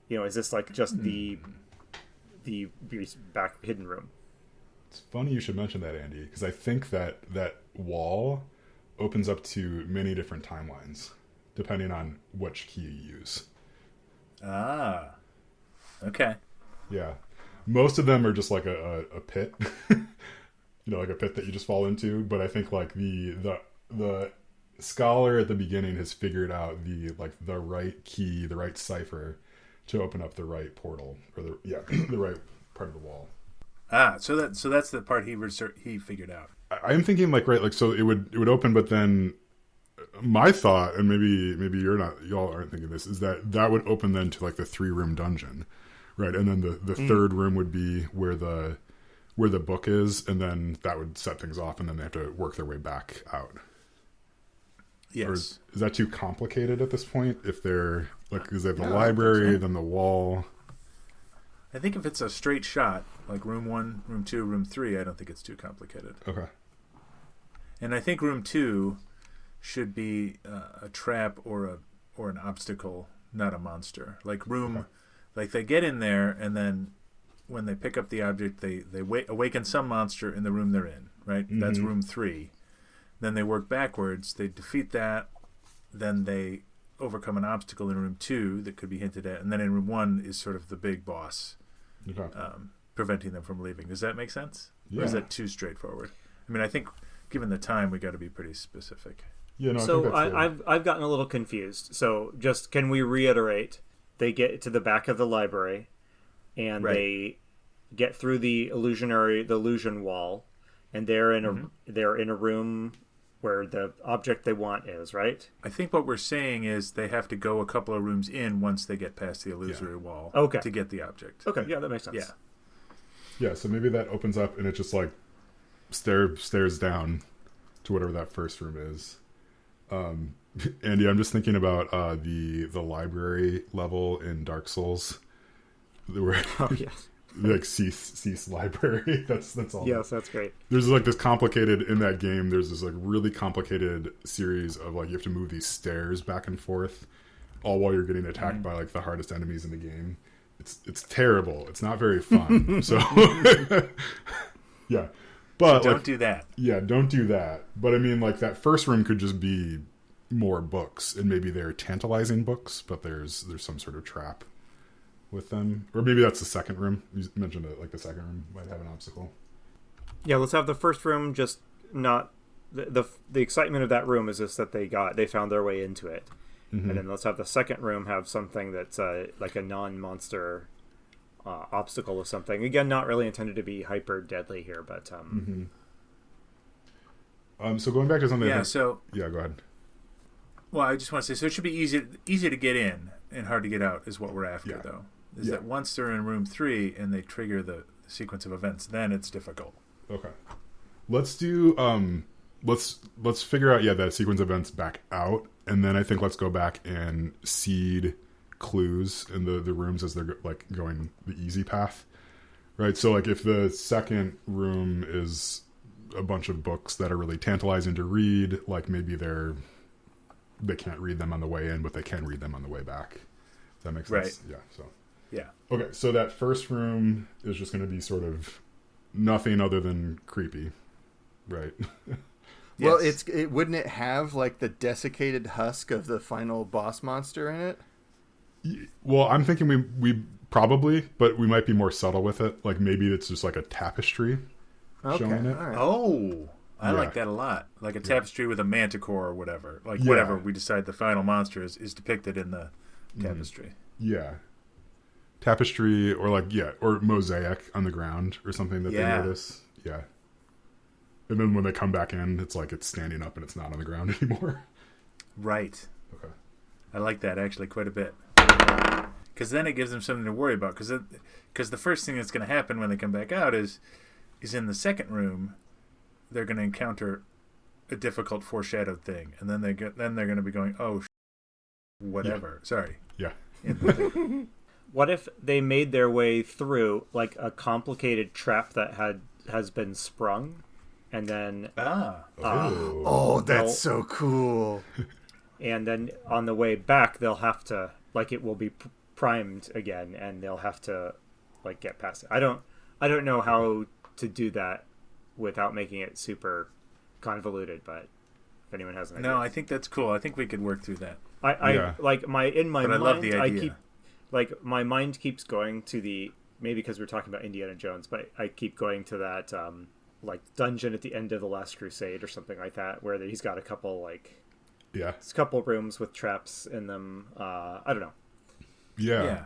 is this like just the back hidden room? It's funny you should mention that, Andy, because I think that wall opens up to many different timelines, depending on which key you use. Ah. Okay. Yeah. Most of them are just like a pit. Like a pit that you just fall into. But I think like the scholar at the beginning has figured out the right key, the right cipher to open up the right portal, or the right part of the wall. Ah, so that's the part he figured out. I'm thinking so it would open, but then my thought, and maybe y'all aren't thinking this, is that would open then to like the 3-room dungeon, right? And then the third room would be where the book is, and then that would set things off, and then they have to work their way back out. Yes. Or is that too complicated at this point? If they're because they have the library, then the wall. I think if it's a straight shot, like room 1, room 2, room 3, I don't think it's too complicated. Okay. And I think room 2 should be a trap or an obstacle, not a monster. Like like they get in there, and then when they pick up the object, they awaken some monster in the room they're in, right? Mm-hmm. That's room 3. Then they work backwards. They defeat that. Then they overcome an obstacle in room 2 that could be hinted at. And then in room 1 is sort of the big boss, preventing them from leaving. Does that make sense? Yeah. Or is that too straightforward? I mean, I think given the time, we got to be pretty specific. Yeah, no, So I think that's I've gotten a little confused. So just can we reiterate? They get to the back of the library, and they get through the illusion wall, and they're in a room where the object they want is, right? I think what we're saying is they have to go a couple of rooms in once they get past the illusory wall to get the object. Okay, yeah, that makes sense. Yeah, so maybe that opens up and it just like stares down to whatever that first room is. Andy, I'm just thinking about the library level in Dark Souls. Oh yes. Like cease library. That's all. Yes, that's great. There's like this complicated in that game. There's this like really complicated series of like you have to move these stairs back and forth, all while you're getting attacked by like the hardest enemies in the game. It's terrible. It's not very fun. So yeah, but So don't do that. Yeah, don't do that. But I mean, like that first room could just be more books, and maybe they're tantalizing books, but there's some sort of trap with them, or maybe that's the second room. You mentioned it, like the second room might have an obstacle. Yeah, let's have the first room just not the excitement of that room is just that they found their way into it, and then let's have the second room have something that's like a non-monster obstacle or something. Again, not really intended to be hyper deadly here, but So going back to something. Yeah. Go ahead. Well, I just want to say, so it should be easy to get in and hard to get out is what we're after, though. Is that once they're in room 3 and they trigger the sequence of events, then it's difficult. Okay. Let's do let's figure out that sequence of events back out, and then I think let's go back and seed clues in the rooms as they're like going the easy path, right? So like if the second room is a bunch of books that are really tantalizing to read, like maybe they can't read them on the way in, but they can read them on the way back. Does that make sense? Right. Yeah. So Yeah. okay, so that first room is just going to be sort of nothing other than creepy, right? Well, Yes. wouldn't it have like the desiccated husk of the final boss monster in it? Well, I'm thinking we probably, but we might be more subtle with it. Like maybe it's just like a tapestry showing it. all right. Oh, I Yeah. like that a lot. Like a tapestry with a manticore or whatever. Like Yeah. whatever we decide the final monster is depicted in the tapestry. Yeah. Tapestry or or mosaic on the ground or something that Yeah. they notice. Yeah. And then when they come back in, it's like it's standing up and it's not on the ground anymore. Right. Okay. I like that actually quite a bit. Because then it gives them something to worry about. Because the first thing that's going to happen when they come back out is in the second room, they're going to encounter a difficult foreshadowed thing, and then they're going to be going, oh, whatever. Sorry. Yeah. What if they made their way through like a complicated trap that has been sprung, and then Oh, that's so cool. and then on the way back they'll have to like it will be primed again, and they'll have to like get past it. I don't know how to do that without making it super convoluted, but if anyone has an idea. No, I think that's cool. I think we could work through that. Yeah. Like my But mind I love the idea. I keep like my mind keeps going to the maybe because we're talking about Indiana Jones, but I keep going to that like dungeon at the end of The Last Crusade or something like that, where he's got a couple rooms with traps in them. I don't know. Yeah.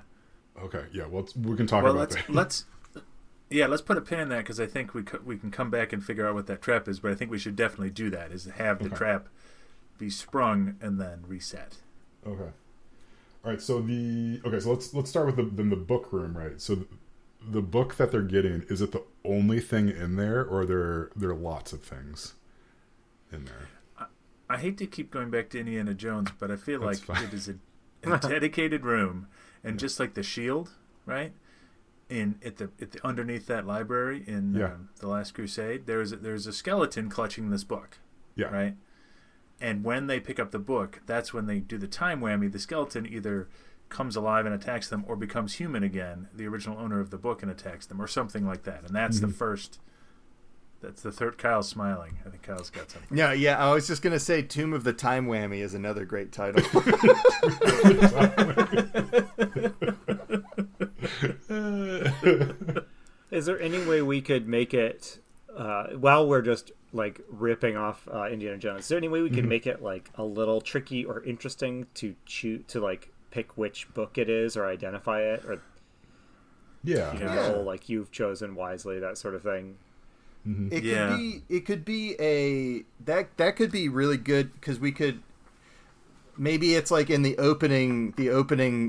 Okay. Yeah. Well, we can talk about that. let's put a pin in that because I think we can come back and figure out what that trap is. But I think we should definitely do that. Is have the trap be sprung and then reset. Okay. All right. So let's start with the book room, right? So the book that they're getting, is it the only thing in there, or there are lots of things in there? I hate to keep going back to Indiana Jones, but I feel That's like fine. it is a dedicated room, and just like the shield, right? At the underneath that library in The Last Crusade, there's a skeleton clutching this book. Yeah. Right. And when they pick up the book, that's when they do the time whammy. The skeleton either comes alive and attacks them, or becomes human again, the original owner of the book, and attacks them, or something like that. And that's the first. That's the third. Kyle's smiling. I think Kyle's got something. Yeah, I was just gonna say, Tomb of the Time Whammy is another great title. Is there any way we could make it while we're just like ripping off Indiana Jones? Is there any way we could make it like a little tricky or interesting to like pick which book it is or identify it, or like you've chosen wisely, that sort of thing? It could be that could be really good, because we could maybe it's like in the opening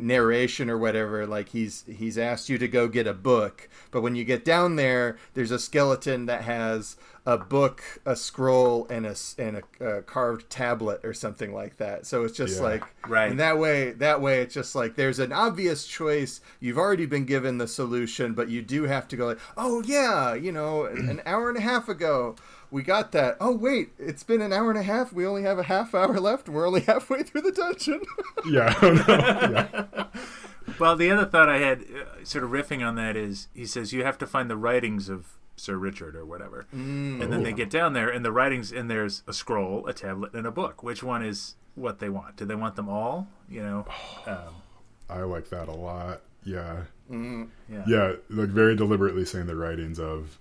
narration or whatever, like he's asked you to go get a book, but when you get down there, there's a skeleton that has a book, a scroll, and a carved tablet or something like that. So it's just like, right. And that way it's just like there's an obvious choice. You've already been given the solution, but you do have to go like, oh yeah, an hour and a half ago we got that. Oh wait, it's been an hour and a half. We only have a half hour left, and we're only halfway through the dungeon. Yeah. Well, the other thought I had, sort of riffing on that, is he says you have to find the writings of Sir Richard or whatever, and then they get down there, and the writings, and there's a scroll, a tablet, and a book. Which one is what they want? Do they want them all? I like that a lot. Yeah. Yeah. Yeah, like very deliberately saying the writings of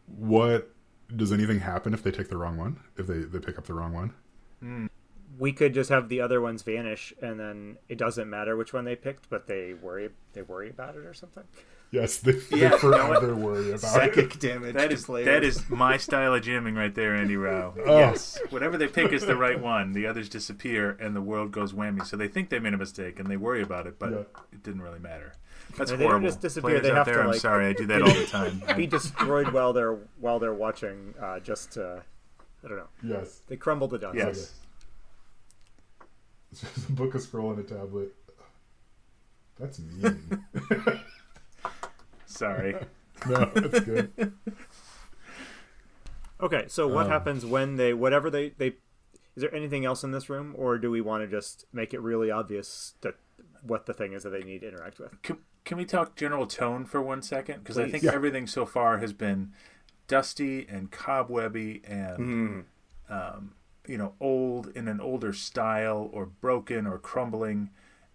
what does anything happen if they take the wrong one? If they pick up the wrong one? We could just have the other ones vanish, and then it doesn't matter which one they picked, but they worry about it or something. Yes, they forever worry about Psychic it. damage. That is my style of jamming right there, Andy Rao. Yes, whatever they pick is the right one. The others disappear, and the world goes whammy. So they think they made a mistake, and they worry about it, but it didn't really matter. That's And they don't horrible. just disappear, Players they out have there, to, I'm like, sorry, I do that all the time. Be destroyed while they're watching. Just to, I don't know. Yes. They crumble to dust. Yes. It's just a book, a scroll, and a tablet. That's mean. Sorry. No, that's good. Okay, so what happens when whatever they is there anything else in this room, or do we want to just make it really obvious that what the thing is that they need to interact with? Can we talk general tone for 1 second? Because I think Yeah. everything so far has been dusty and cobwebby and old in an older style, or broken or crumbling.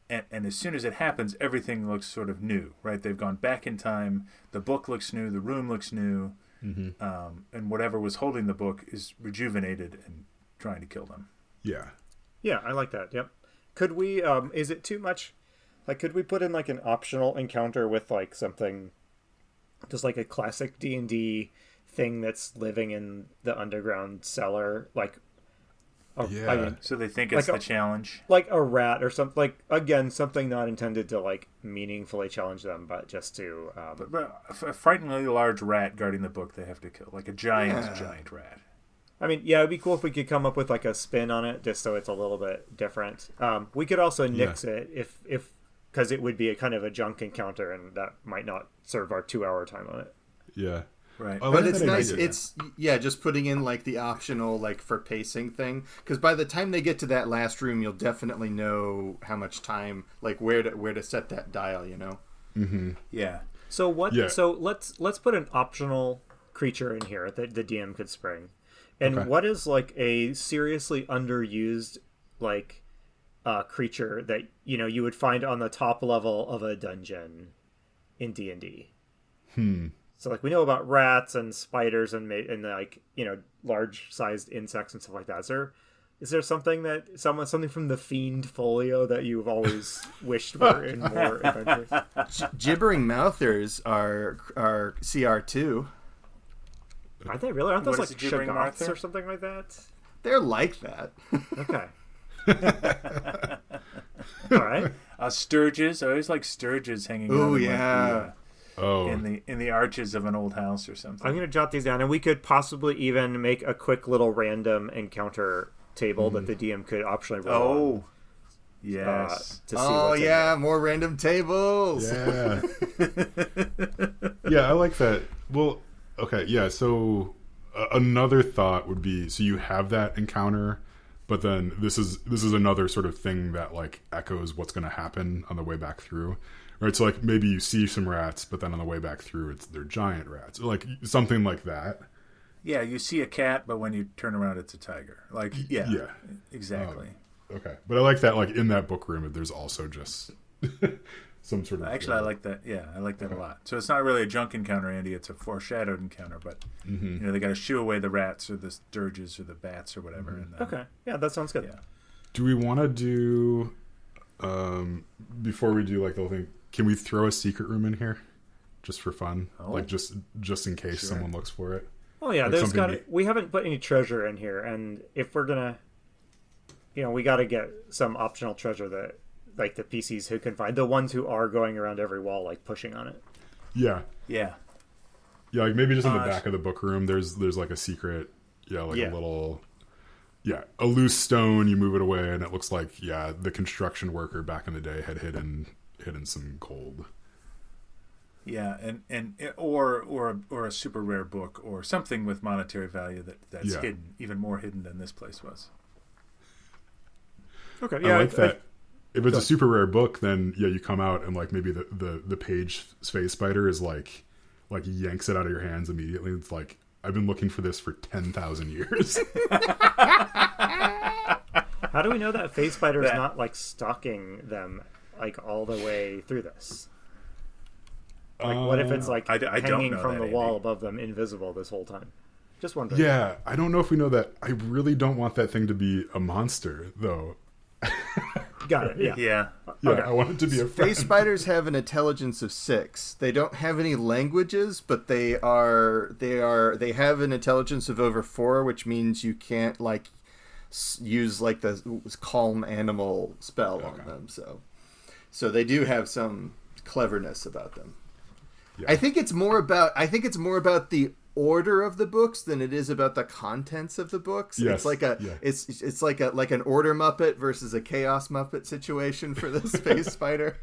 And as soon as it happens, everything looks sort of new, right? They've gone back in time. The book looks new. The room looks new. And whatever was holding the book is rejuvenated and trying to kill them. Yeah. Yeah, I like that. Yep. Could we? Is it too much? Like, could we put in like an optional encounter with like something, just like a classic D&D thing that's living in the underground cellar, like? Yeah. So they think it's Like the challenge. Like a rat or something. Like, again, something not intended to like meaningfully challenge them, but just to. But a frighteningly large rat guarding the book they have to kill, like a giant rat. I mean, yeah, it'd be cool if we could come up with like a spin on it, just so it's a little bit different. We could also nix it if because it would be a kind of a junk encounter, and that might not serve our 2-hour time limit. Yeah. Right. I like But it's that nice. idea. It's just putting in like the optional like for pacing thing, because by the time they get to that last room, you'll definitely know how much time, like where to set that dial. You know. Yeah. So what? Yeah. So let's put an optional creature in here that the DM could spring. And Okay. what is like a seriously underused like creature that you would find on the top level of a dungeon in D&D? So like we know about rats and spiders and like large sized insects and stuff like that. Is there something something from the Fiend Folio that you've always wished were in more adventures? Gibbering mouthers are CR2. Are they really? Aren't those What is like a gibbering shoggoths mouther? or something like that? They're like that. Okay. All right. Sturges. I always like sturges hanging out. Oh in, yeah. Oh. in the arches of an old house or something. I'm going to jot these down, and we could possibly even make a quick little random encounter table that the DM could optionally roll on, Yes. to see Oh what's in yeah, more random tables. Yeah. Yeah, I like that. Well, okay, yeah, so another thought would be, so you have that encounter, but then this is another sort of thing that like echoes what's going to happen on the way back through. Right? So like maybe you see some rats, but then on the way back through they're giant rats. Like something like that. Yeah, you see a cat, but when you turn around, it's a tiger. Like, yeah. Exactly. Okay. But I like that, like in that book room, there's also just some sort of... Actually, I like that. Yeah, I like that a lot. So it's not really a junk encounter, Andy. It's a foreshadowed encounter, but they got to shoo away the rats or the sturges or the bats or whatever. And, Okay. Yeah, that sounds good. Yeah. Do we want to do... before we do like the whole thing, can we throw a secret room in here? Just for fun? Like just in case someone looks for it? Oh yeah, Like there's something got neat. we haven't put any treasure in here, and if we're gonna, we got to get some optional treasure that like the PCs who can find, the ones who are going around every wall like pushing on it. Yeah. Yeah. Yeah, like maybe just in the back of the book room, there's like a secret, a Yeah. little, a loose stone. You move it away, and it looks like the construction worker back in the day had hidden some gold. Yeah, and or a super rare book or something with monetary value that's hidden, even more hidden than this place was. Okay, I like that. If it's a super rare book, then you come out and like maybe the page space spider is like yanks it out of your hands immediately. It's like, I've been looking for this for 10,000 years. How do we know that Phase Spider is not like stalking them like all the way through this? Like, what if it's like I don't hanging know from that, the wall Andy. above them, invisible this whole time? Just wondering. Yeah, I don't know if we know that. I really don't want that thing to be a monster, though. Got it. Yeah. Yeah. Yeah, Okay. I want it to be a friend. Face spiders have an intelligence of 6. They don't have any languages, but they have an intelligence of over 4, which means you can't like use like the calm animal spell on them. So they do have some cleverness about them. Yeah. I think it's more about the order of the books than it is about the contents of the books. Yes, It's like yeah. it's like an order Muppet versus a chaos Muppet situation for the space spider.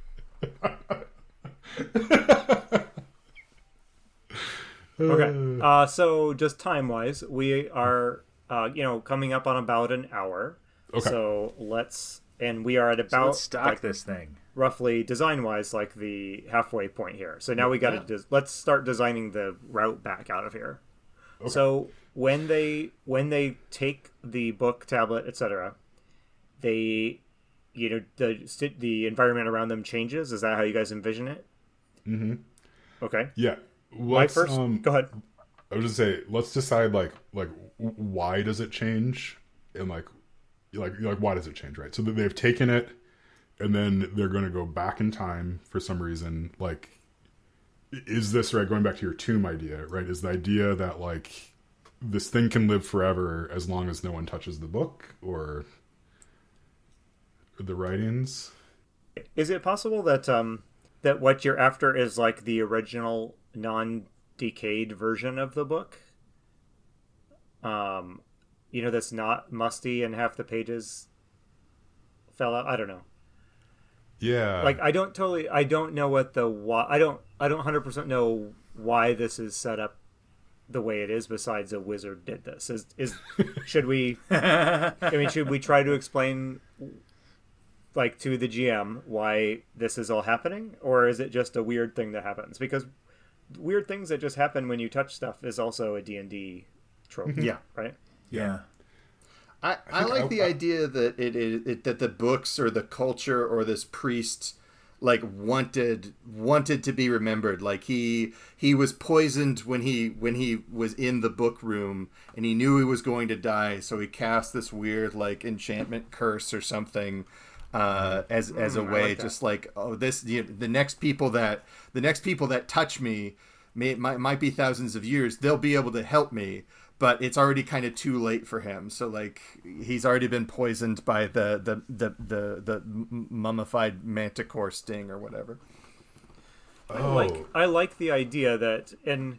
Okay. So just time wise, we are coming up on about an hour. Okay. So we are at about Let's stock this thing. roughly design wise like the halfway point here. So now we got to let's start designing the route back out of here. Okay. So when they take the book, tablet, etc., they the environment around them changes. Is that how you guys envision it? Mm-hmm. Okay. Yeah. My first. Go ahead. I was just say, let's decide like why does it change, and like why does it change, right? So that they've taken it, and then they're going to go back in time for some reason. Like, is this right? Going back to your tomb idea, right? Is the idea that like this thing can live forever as long as no one touches the book or the writings? Is it possible that that what you're after is like the original non-decayed version of the book? That's not musty and half the pages fell out. I don't know. Yeah. Like I don't know what the why. I don't 100% know why this is set up the way it is. Besides, a wizard did this. Should we? Should we try to explain, like, to the GM why this is all happening, or is it just a weird thing that happens? Because weird things that just happen when you touch stuff is also a D&D trope. Yeah. Right. Yeah. I like the idea that that the books or the culture or this priest like wanted to be remembered. Like he was poisoned when he was in the book room, and he knew he was going to die, so he cast this weird like enchantment curse or something as a way, like just like, oh, this the next people that touch me might be thousands of years, they'll be able to help me, but it's already kind of too late for him. So like he's already been poisoned by the mummified manticore sting or whatever. I like the idea that, and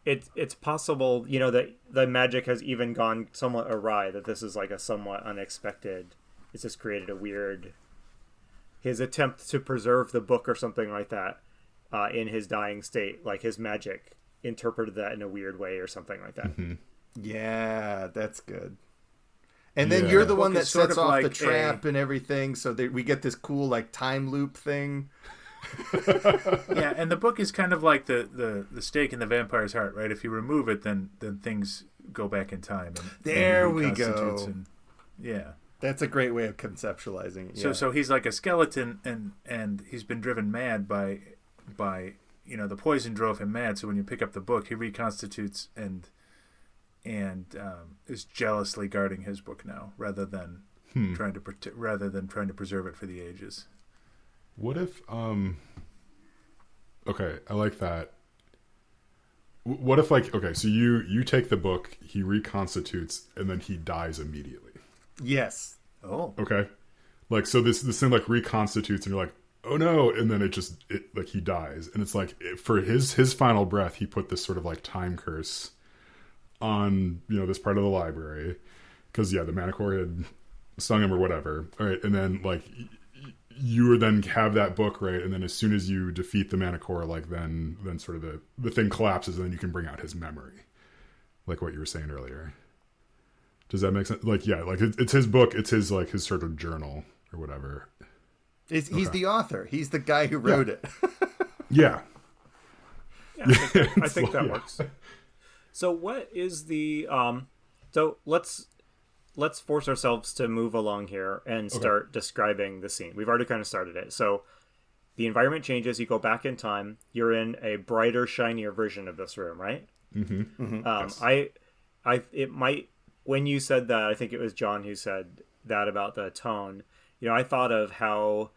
it's possible, that the magic has even gone somewhat awry, that this is like a somewhat unexpected. It's just created a weird, his attempt to preserve the book or something like that in his dying state, like his magic interpreted that in a weird way or something like that. Mm-hmm. Yeah, that's good. And then you're the one that sets off the trap and everything, so that we get this cool like time loop thing. Yeah, and the book is kind of like the stake in the vampire's heart, right? If you remove it, then things go back in time. And there we go. And, yeah, that's a great way of conceptualizing it. Yeah. So he's like a skeleton, and he's been driven mad by the poison drove him mad. So when you pick up the book, he reconstitutes and is jealously guarding his book now, rather than trying to preserve it for the ages. What if okay, I like that. What if so you take the book, he reconstitutes, and then he dies immediately? Yes. Oh. Okay. Like, so this thing like reconstitutes, and you're like, oh no, and then it like he dies, and it's like for his final breath, he put this sort of like time curse on this part of the library, because the Manticore had stung him or whatever. All right, and then like you then have that book, right, and then as soon as you defeat the Manticore, like then sort of the thing collapses, and then you can bring out his memory, like what you were saying earlier. Does that make sense? Like, yeah, like it's his book, it's his like his sort of journal or whatever. He's the author. He's the guy who wrote it. Yeah. I think that works. So what is the so let's force ourselves to move along here and start describing the scene. We've already kind of started it. So the environment changes, you go back in time, you're in a brighter, shinier version of this room, right? Mm-hmm. Yes. It might, when you said that, I think it was John who said that about the tone. I thought of how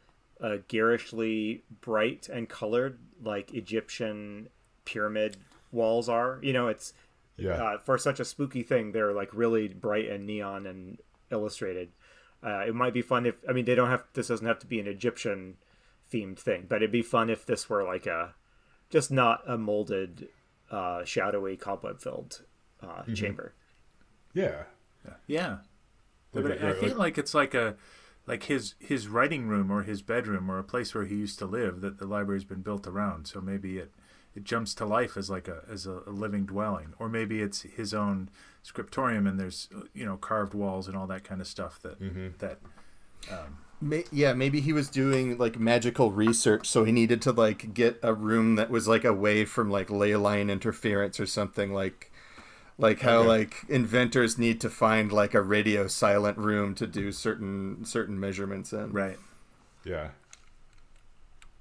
garishly bright and colored like Egyptian pyramid walls are. It's for such a spooky thing, they're like really bright and neon and illustrated. It might be fun if this doesn't have to be an Egyptian themed thing, but it'd be fun if this were like just not a molded, shadowy, cobweb filled chamber. Yeah. But I feel like it's like like his writing room or his bedroom or a place where he used to live that the library's been built around. So maybe it jumps to life as like a living dwelling, or maybe it's his own scriptorium and there's carved walls and all that kind of stuff that maybe he was doing like magical research, so he needed to like get a room that was like away from like ley line interference or something, like how like inventors need to find like a radio silent room to do certain measurements in. Right. Yeah.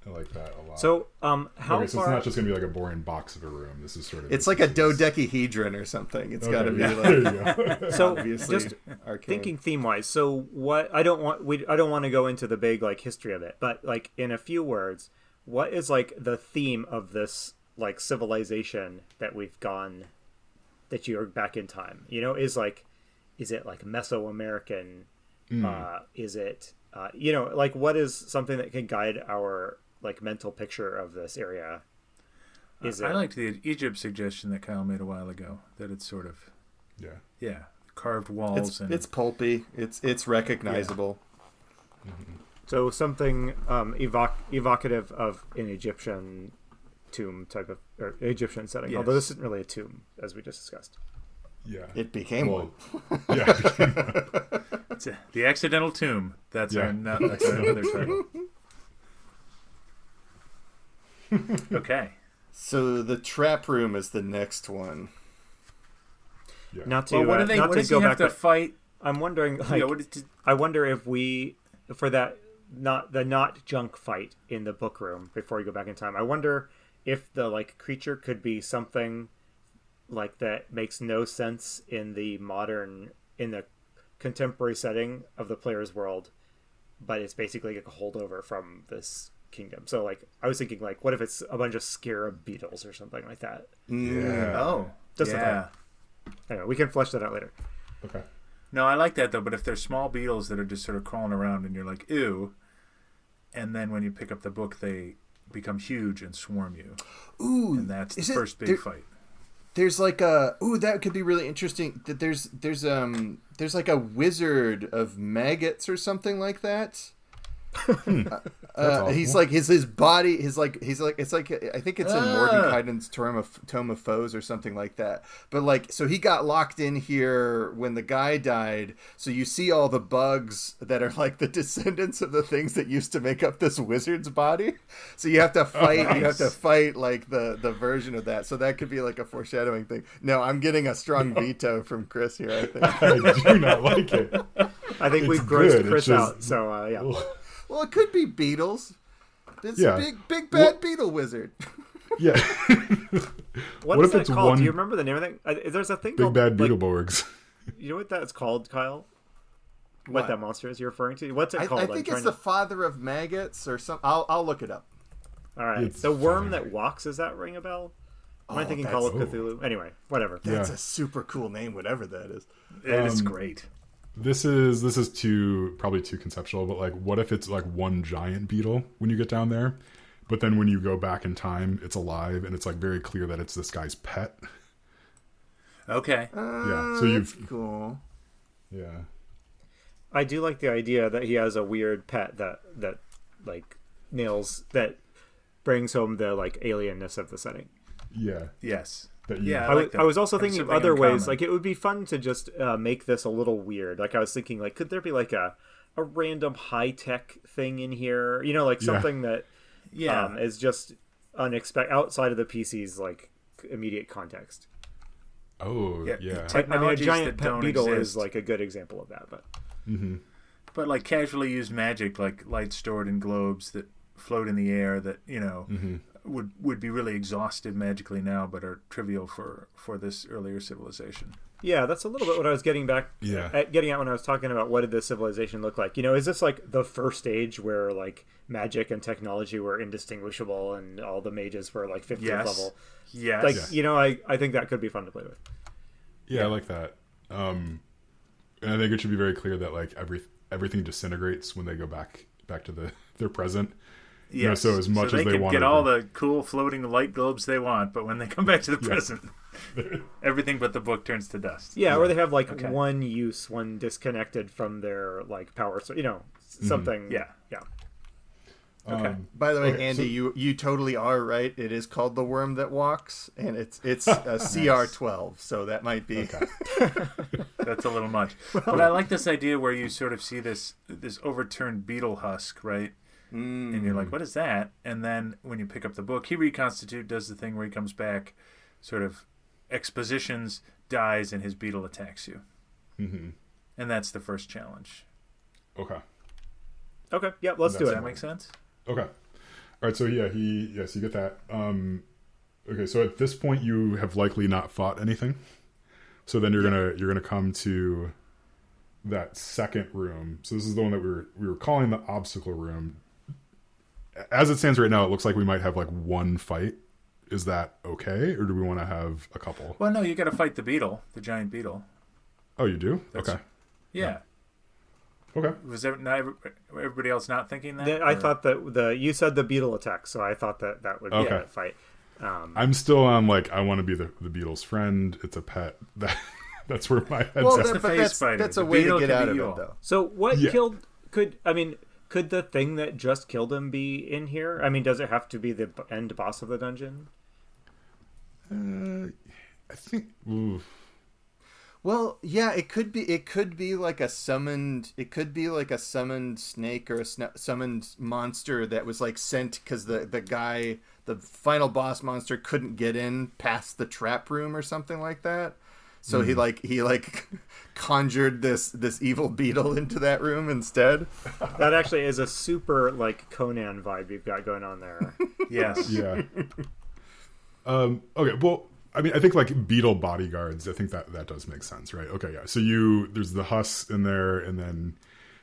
I like that a lot. So, how so it's far? not just gonna be like a boring box of a room. This is sort of. It's like a dodecahedron or something. It's got to be There you like. go. So obviously just arcane. thinking theme wise. So what? I don't want to go into the big like history of it, but like in a few words, what is like the theme of this like civilization that we've gone, that you're back in time? Is it like Mesoamerican? Is it like what is something that can guide our like mental picture of this area? I liked the Egypt suggestion that Kyle made a while ago, that it's sort of carved walls. It's pulpy. It's recognizable. Yeah. So something evocative of an Egyptian tomb type of, or Egyptian setting. Yes. Although this isn't really a tomb, as we just discussed. Yeah. It became one. Yeah. It became one. It's the accidental tomb. That's our other title. Okay. So the trap room is the next one. Yeah. Not to What not to does go he have back. to fight? I'm wondering, like, I wonder if we, for that not junk fight in the book room before we go back in time, I wonder if the like creature could be something like that makes no sense in the contemporary setting of the player's world, but it's basically like a holdover from this kingdom. So like I was thinking, like, what if it's a bunch of scarab beetles or something like that? Yeah. Oh, Just a yeah. thing. Anyway, we can flesh that out later. Okay. No, I like that though. But if they're small beetles that are just sort of crawling around, and you're like, ew, and then when you pick up the book, they become huge and swarm you. Ooh, and that's the first big fight. There's like that could be really interesting. That there's like a wizard of maggots or something like that. He's like his body it's like I think it's in Mordenkainen's Tome of Foes or something like that. But like, so he got locked in here when the guy died. So you see all the bugs that are like the descendants of the things that used to make up this wizard's body. So you have to fight. Nice. You have to fight like the version of that. So that could be like a foreshadowing thing. No, I'm getting a strong veto from Chris here, I think. I do not like it. I think we've It's grossed good, Chris it's just- out. So yeah. Well, it could be beetles. It's Yeah. a big bad beetle wizard. Yeah. What What is if that it's called? one Do you remember the name of that? There's a thing Big called bad like, Beetleborgs. you know what that's called, Kyle? What What? that monster is you're referring to? What's it called? I think it's the father of maggots or something. I'll look it up. All right. It's The worm fine. that walks. Does that ring a bell? Am I Oh, thinking that's- Call of Cthulhu? Anyway, whatever. That's Yeah. a super cool name, whatever that is. It is great. This is probably too conceptual, but like, what if it's like one giant beetle when you get down there, but then when you go back in time, it's alive and it's like very clear that it's this guy's pet. Okay. Yeah. So you've That's cool. yeah. I do like the idea that he has a weird pet that like nails that brings home the like alienness of the setting. Yeah. Yes. That you, Yeah. I like that. was also Have thinking of something other in ways. common. Like it would be fun to just make this a little weird. Like I was thinking, like, could there be like a random high tech thing in here? You know, like Yeah. something that Yeah. is just unexpected outside of the PC's like immediate context. Oh Yeah, yeah. I mean, a Technologies giant that pet don't beetle exist. is like a good example of that. But But like casually used magic, like light stored in globes that float in the air, that would be really exhaustive magically now, but are trivial for this earlier civilization. yeah, that's a little bit what I was getting back Yeah. at getting at when I was talking about what did this civilization look like. You know, is this like the first stage where like magic and technology were indistinguishable and all the mages were like 50th Yes. level? Yes. Like, Yes. you know, I think that could be fun to play with. Yeah, I like that. And I think it should be very clear that like everything disintegrates when they go back to their present. You know, so as much as they can want get to all be- the cool floating light globes they want, but when they come back to the present, everything but the book turns to dust. Yeah, or they have like Okay. one disconnected from their like power. So, you know, something. Yeah. Yeah. Okay. By the way, Okay, Andy, you totally are right. It is called The Worm That Walks, and it's a CR12, so that might be. That's a little much. But I like this idea where you sort of see this overturned beetle husk, right? And you're like, what is that? And then when you pick up the book, he does the thing where he comes back, sort of expositions, dies, and his beetle attacks you. Mm-hmm. And that's the first challenge. Okay. Okay. Yeah. Let's do Does it. that make sense? Okay. All right. So yeah, you get that. Okay. So at this point, you have likely not fought anything. So then you're gonna come to that second room. So this is the one that we were calling the obstacle room. As it stands right now, it looks like we might have like one fight. Is that okay, or do we want to have a couple? Well, no, you got to fight the beetle, the giant beetle. Oh, you do? That's- Okay. Yeah. Okay. Was everybody else not thinking that? I thought that you said the beetle attack, so I thought that would be Okay. a fight. I'm still on like I want to be the beetle's friend. It's a pet. That's where my head's Well, at. the face that's spider. a The way to beetle get can out be of you it, all. though. So what Yeah. could the thing that just killed him be in here? I mean, does it have to be the end boss of the dungeon? I think. Ooh. Well, yeah, it could be. It could be like a summoned. It could be like a summoned snake or a summoned monster that was like sent because the final boss monster couldn't get in past the trap room or something like that. So he conjured this evil beetle into that room instead. That actually is a super like Conan vibe you've got going on there. Yes. Yeah. Okay. Well, I mean, I think like beetle bodyguards. I think that does make sense, right? Okay. Yeah. So there's the husks in there, and then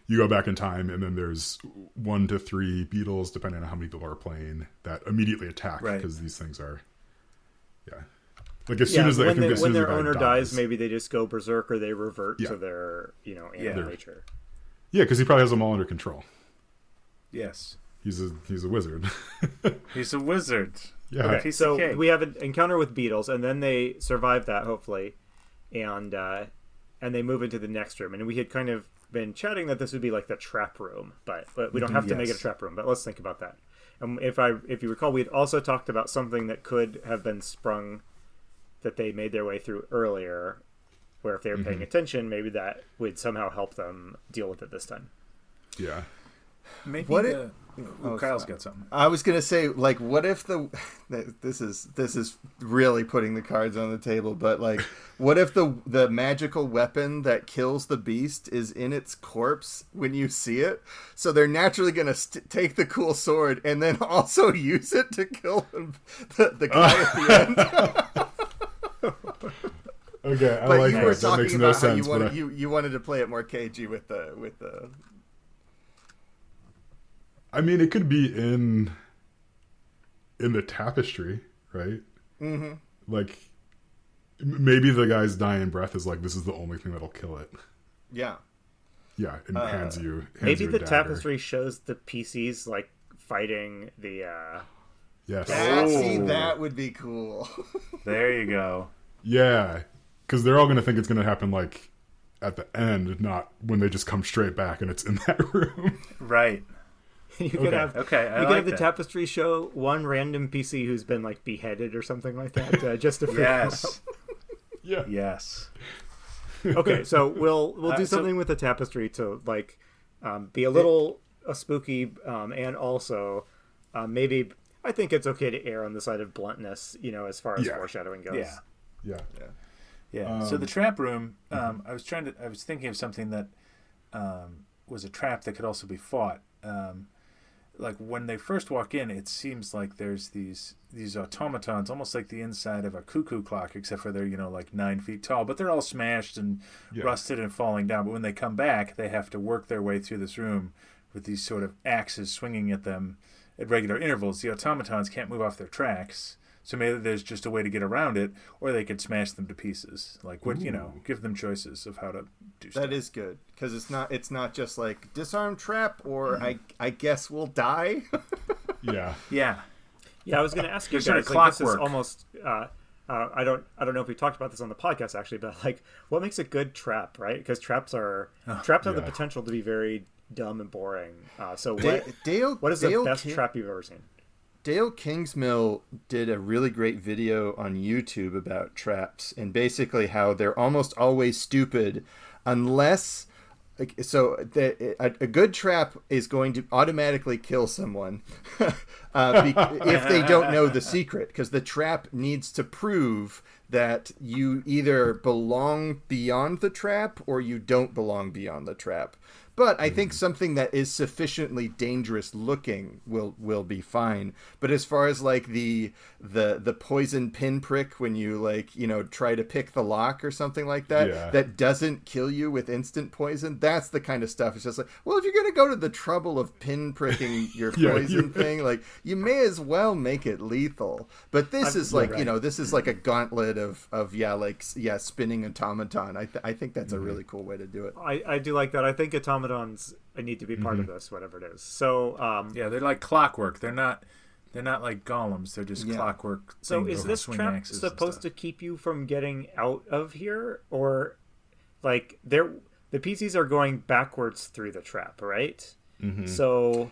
you go back in time, and then there's 1 to 3 beetles, depending on how many people are playing, that immediately attack Right. because these things are. Yeah. Like as soon as when the their guy owner dies, maybe they just go berserk or they revert Yeah. to their animal nature. Yeah, because he probably has them all under control. Yes. He's a wizard. He's a wizard. Yeah. Okay, Piece so of cake. we have an encounter with beetles, and then they survive that hopefully, and they move into the next room. And we had kind of been chatting that this would be like the trap room, but we don't have to make it a Yes. trap room. But let's think about that. And if you recall, we had also talked about something that could have been sprung that they made their way through earlier, where if they were paying attention, maybe that would somehow help them deal with it this time. Yeah. Maybe What Kyle's got something. I was gonna say, like, what if this is really putting the cards on the table, but like, what if the magical weapon that kills the beast is in its corpse when you see it? So they're naturally gonna take the cool sword and then also use it to kill the guy at the end. Okay, I But like you that. were That makes talking no about how sense. But you wanted to play it more cagey with the. I mean, it could be in the tapestry, right? Mm-hmm. Like, maybe the guy's dying breath is like, this is the only thing that'll kill it. Yeah. Yeah, and hands you Maybe a the dagger. tapestry shows the PCs like fighting the. Yes. See, that would be cool. There you go. Yeah, because they're all going to think it's going to happen like at the end, not when they just come straight back and it's in that room. Right. You could have Okay. I you could like have the that. tapestry show one random PC who's been like beheaded or something like that, just to figure out. Yes. Yeah. Yes. Okay, so we'll do so- something with the tapestry to like be a little spooky, and also maybe I think it's okay to err on the side of bluntness, as far as Yeah. foreshadowing goes. Yeah. Yeah. Yeah. So the trap room, I was thinking of something that was a trap that could also be fought. Like when they first walk in, it seems like there's these automatons, almost like the inside of a cuckoo clock, except for they're like 9 feet tall, but they're all smashed and rusted and falling down. But when they come back, they have to work their way through this room with these sort of axes swinging at them at regular intervals. The automatons can't move off their tracks, so maybe there's just a way to get around it, or they could smash them to pieces. Like give them choices of how to do stuff. That is good because it's not just like disarm trap or I guess we'll die. Yeah. Yeah. Yeah, I was going to ask you There's sort guys. of Like, this is clockwork. almost. I don't know if we talked about this on the podcast actually, but like, what makes a good trap, right? Because traps have the yeah. potential to be very dumb and boring. So Dale, what is the Dale best Ki- trap you've ever seen? Dale Kingsmill did a really great video on YouTube about traps and basically how they're almost always stupid unless a good trap is going to automatically kill someone if they don't know the secret, because the trap needs to prove that you either belong beyond the trap or you don't belong beyond the trap. But I think something that is sufficiently dangerous looking will be fine. But as far as like the poison pinprick when you try to pick the lock or something like that, that doesn't kill you with instant poison, that's the kind of stuff. It's just like, well, if you're gonna go to the trouble of pinpricking your poison thing, like you may as well make it lethal. But this is this is like a gauntlet of spinning automaton. I think that's a really cool way to do it. I do like that. I think automatons need to be part of this, whatever it is. So they're like clockwork. They're not like golems. They're just clockwork. So is this trap supposed to keep you from getting out of here, or like the PCs are going backwards through the trap, right? So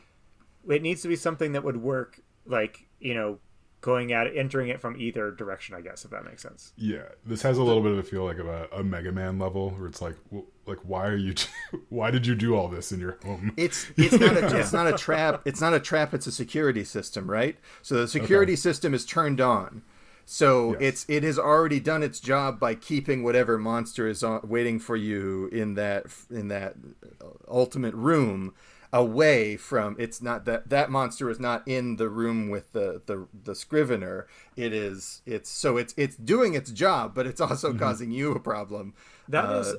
it needs to be something that would work, like entering it from either direction, I guess, if that makes sense. Yeah, this has a little bit of a feel like of a Mega Man level, where it's like, why did you do all this in your home? It's not a trap. It's not a trap. It's a security system, right? So the security system is turned on. So it has already done its job by keeping whatever monster is waiting for you in that ultimate room away from. It's not that monster is not in the room with the scrivener. It's doing its job, but it's also causing you a problem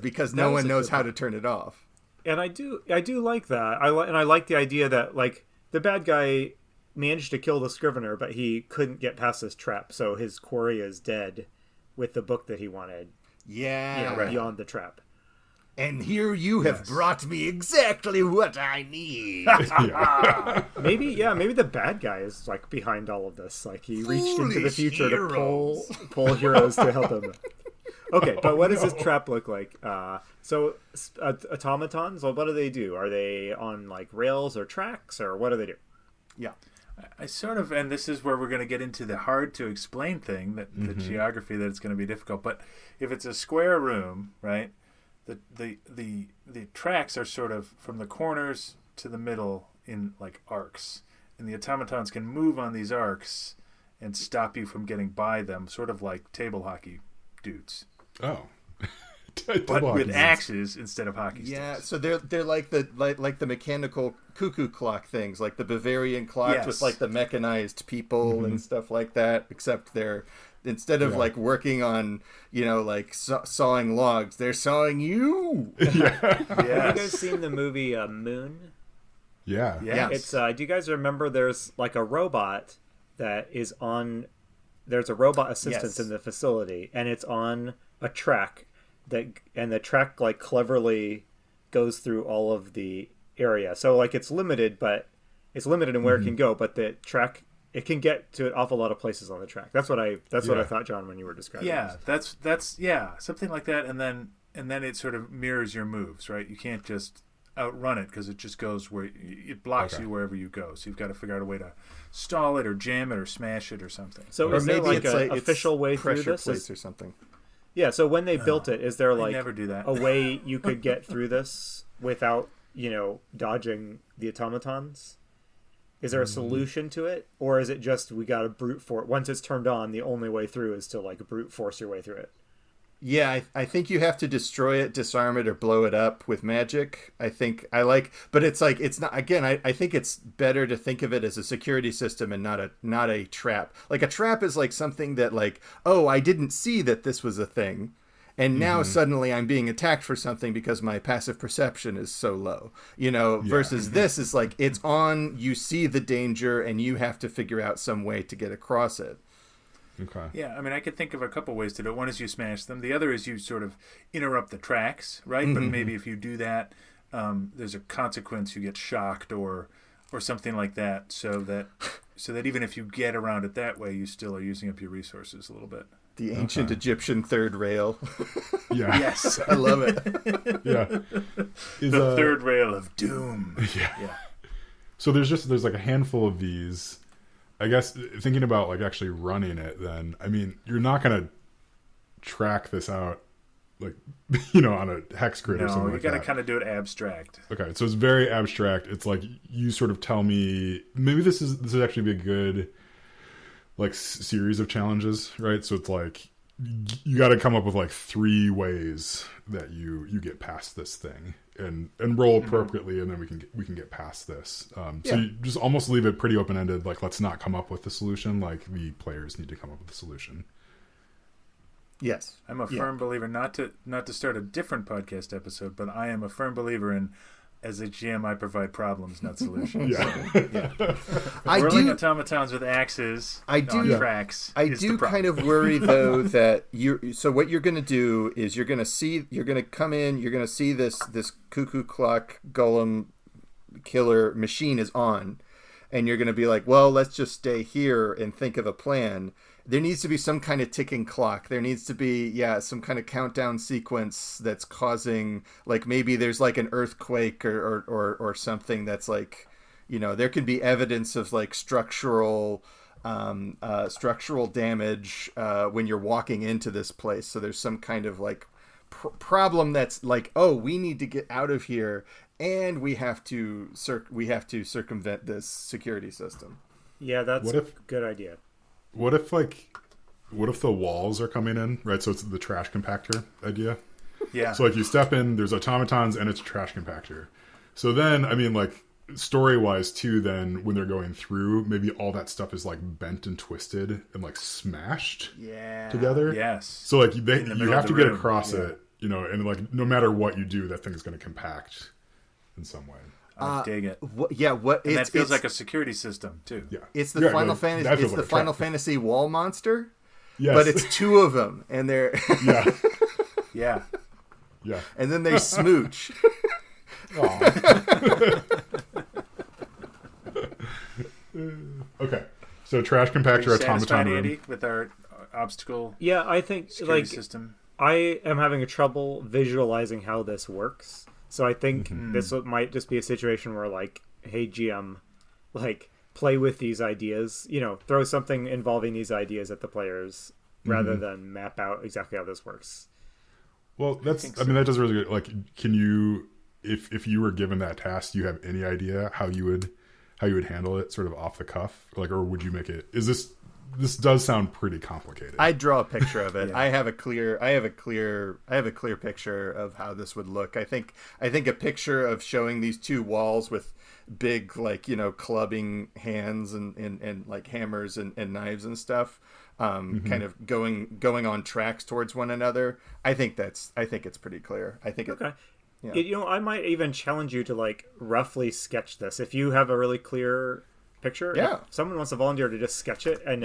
because no one knows how to turn it off. And I do like that. I like the idea that like the bad guy managed to kill the scrivener, but he couldn't get past this trap, so his quarry is dead with the book that he wanted. Beyond the trap. And here you have brought me exactly what I need. Maybe the bad guy is like behind all of this. Like he reached into the future to pull heroes to help him. Okay, but what does this trap look like? So automatons, well, what do they do? Are they on like rails or tracks, or what do they do? Yeah. I sort of, and this is where we're going to get into the hard to explain thing, that the geography, that it's going to be difficult. But if it's a square room, right? The tracks are sort of from the corners to the middle in like arcs, and the automatons can move on these arcs and stop you from getting by them, sort of like table hockey dudes. Oh, but with axes instead of hockey sticks. Yeah, so they're like the mechanical cuckoo clock things, like the Bavarian clocks with like the mechanized people and stuff like that. Except they're instead of like working on sawing logs, they're sawing you. Have you guys seen the movie Moon? Yeah. It's do you guys remember there's like a robot that is on? There's a robot assistant in the facility, and it's on a track and the track like cleverly goes through all of the area. So like it's limited in where it can go, but the track, it can get to an awful lot of places on the track. That's what I thought, John, when you were describing. Yeah, this. That's something like that, and then it sort of mirrors your moves, right? You can't just outrun it because it just goes where it blocks you wherever you go. So you've got to figure out a way to stall it or jam it or smash it or something. So is there like an official way through this? Plates or something. Yeah. So when they built it, is there like never do that. a way you could get through this without dodging the automatons? Is there a solution to it, or is it just we got to brute force? Once it's turned on, the only way through is to like brute force your way through it. Yeah, I think you have to destroy it, disarm it, or blow it up with magic. But it's like, it's not, again, I think it's better to think of it as a security system and not a trap. Like a trap is like something that like, oh, I didn't see that this was a thing. And now suddenly I'm being attacked for something because my passive perception is so low, versus this is like, it's on, you see the danger and you have to figure out some way to get across it. Okay. Yeah, I mean, I could think of a couple ways to do it. One is you smash them. The other is you sort of interrupt the tracks, right? But maybe if you do that, there's a consequence. You get shocked or something like that, so that even if you get around it that way, you still are using up your resources a little bit. The ancient Egyptian third rail. Yeah. Yes. I love it. Yeah. The third rail of doom. Yeah. So there's like a handful of these. I guess thinking about like actually running it, then I mean you're not gonna track this out like on a hex grid or something No, you like got to that. kind of do it abstract. Okay, so it's very abstract. It's like you sort of tell me maybe this is actually be a good like series of challenges, right? So it's like you got to come up with like 3 ways that you get past this thing and roll appropriately, and then we can get past this. So you just almost leave it pretty open ended. Like let's not come up with the solution. Like the players need to come up with the solution. Yes. I'm a firm believer, not to start a different podcast episode, but I am a firm believer in, as a GM, I provide problems, not solutions. Whirling automatons with axes on tracks. I do kind of worry though that so what you're going to do is you're going to come in, you're going to see this cuckoo clock golem killer machine is on, and you're going to be like, well, let's just stay here and think of a plan. There needs to be some kind of ticking clock. There needs to be, some kind of countdown sequence that's causing, like maybe there's like an earthquake or something that's like, there could be evidence of like structural damage when you're walking into this place. So there's some kind of like problem that's like, oh, we need to get out of here, and we have to circumvent this security system. Yeah, that's a good idea. What if the walls are coming in, right? So it's the trash compactor idea. Yeah. So like you step in, there's automatons and it's a trash compactor. So then, I mean, like story wise too, then when they're going through, maybe all that stuff is like bent and twisted and like smashed together. Yes. So like you have to get across it, and like no matter what you do, that thing is going to compact in some way. I dig it. It feels like a security system too. Yeah, it's the Final Fantasy. It's the Final Fantasy wall monster. Yes. But it's 2 of them, and they're yeah. And then they smooch. Okay, so trash compactor automaton room. Andy, with our obstacle. Yeah, I think like system. I am having a trouble visualizing how this works. So I think this might just be a situation where, like, hey, GM, like, play with these ideas. Throw something involving these ideas at the players rather than map out exactly how this works. Well, that does really good. Like, can you, if you were given that task, do you have any idea how you would handle it, sort of off the cuff, like, or would you make it? This does sound pretty complicated. I draw a picture of it. I have a clear picture of how this would look. I think a picture of showing these 2 walls with big, like, clubbing hands and like hammers and knives and stuff, kind of going on tracks towards one another. I think it's pretty clear. I think okay. I might even challenge you to like roughly sketch this if you have a really clear picture. Yeah. If someone wants to volunteer to just sketch it, and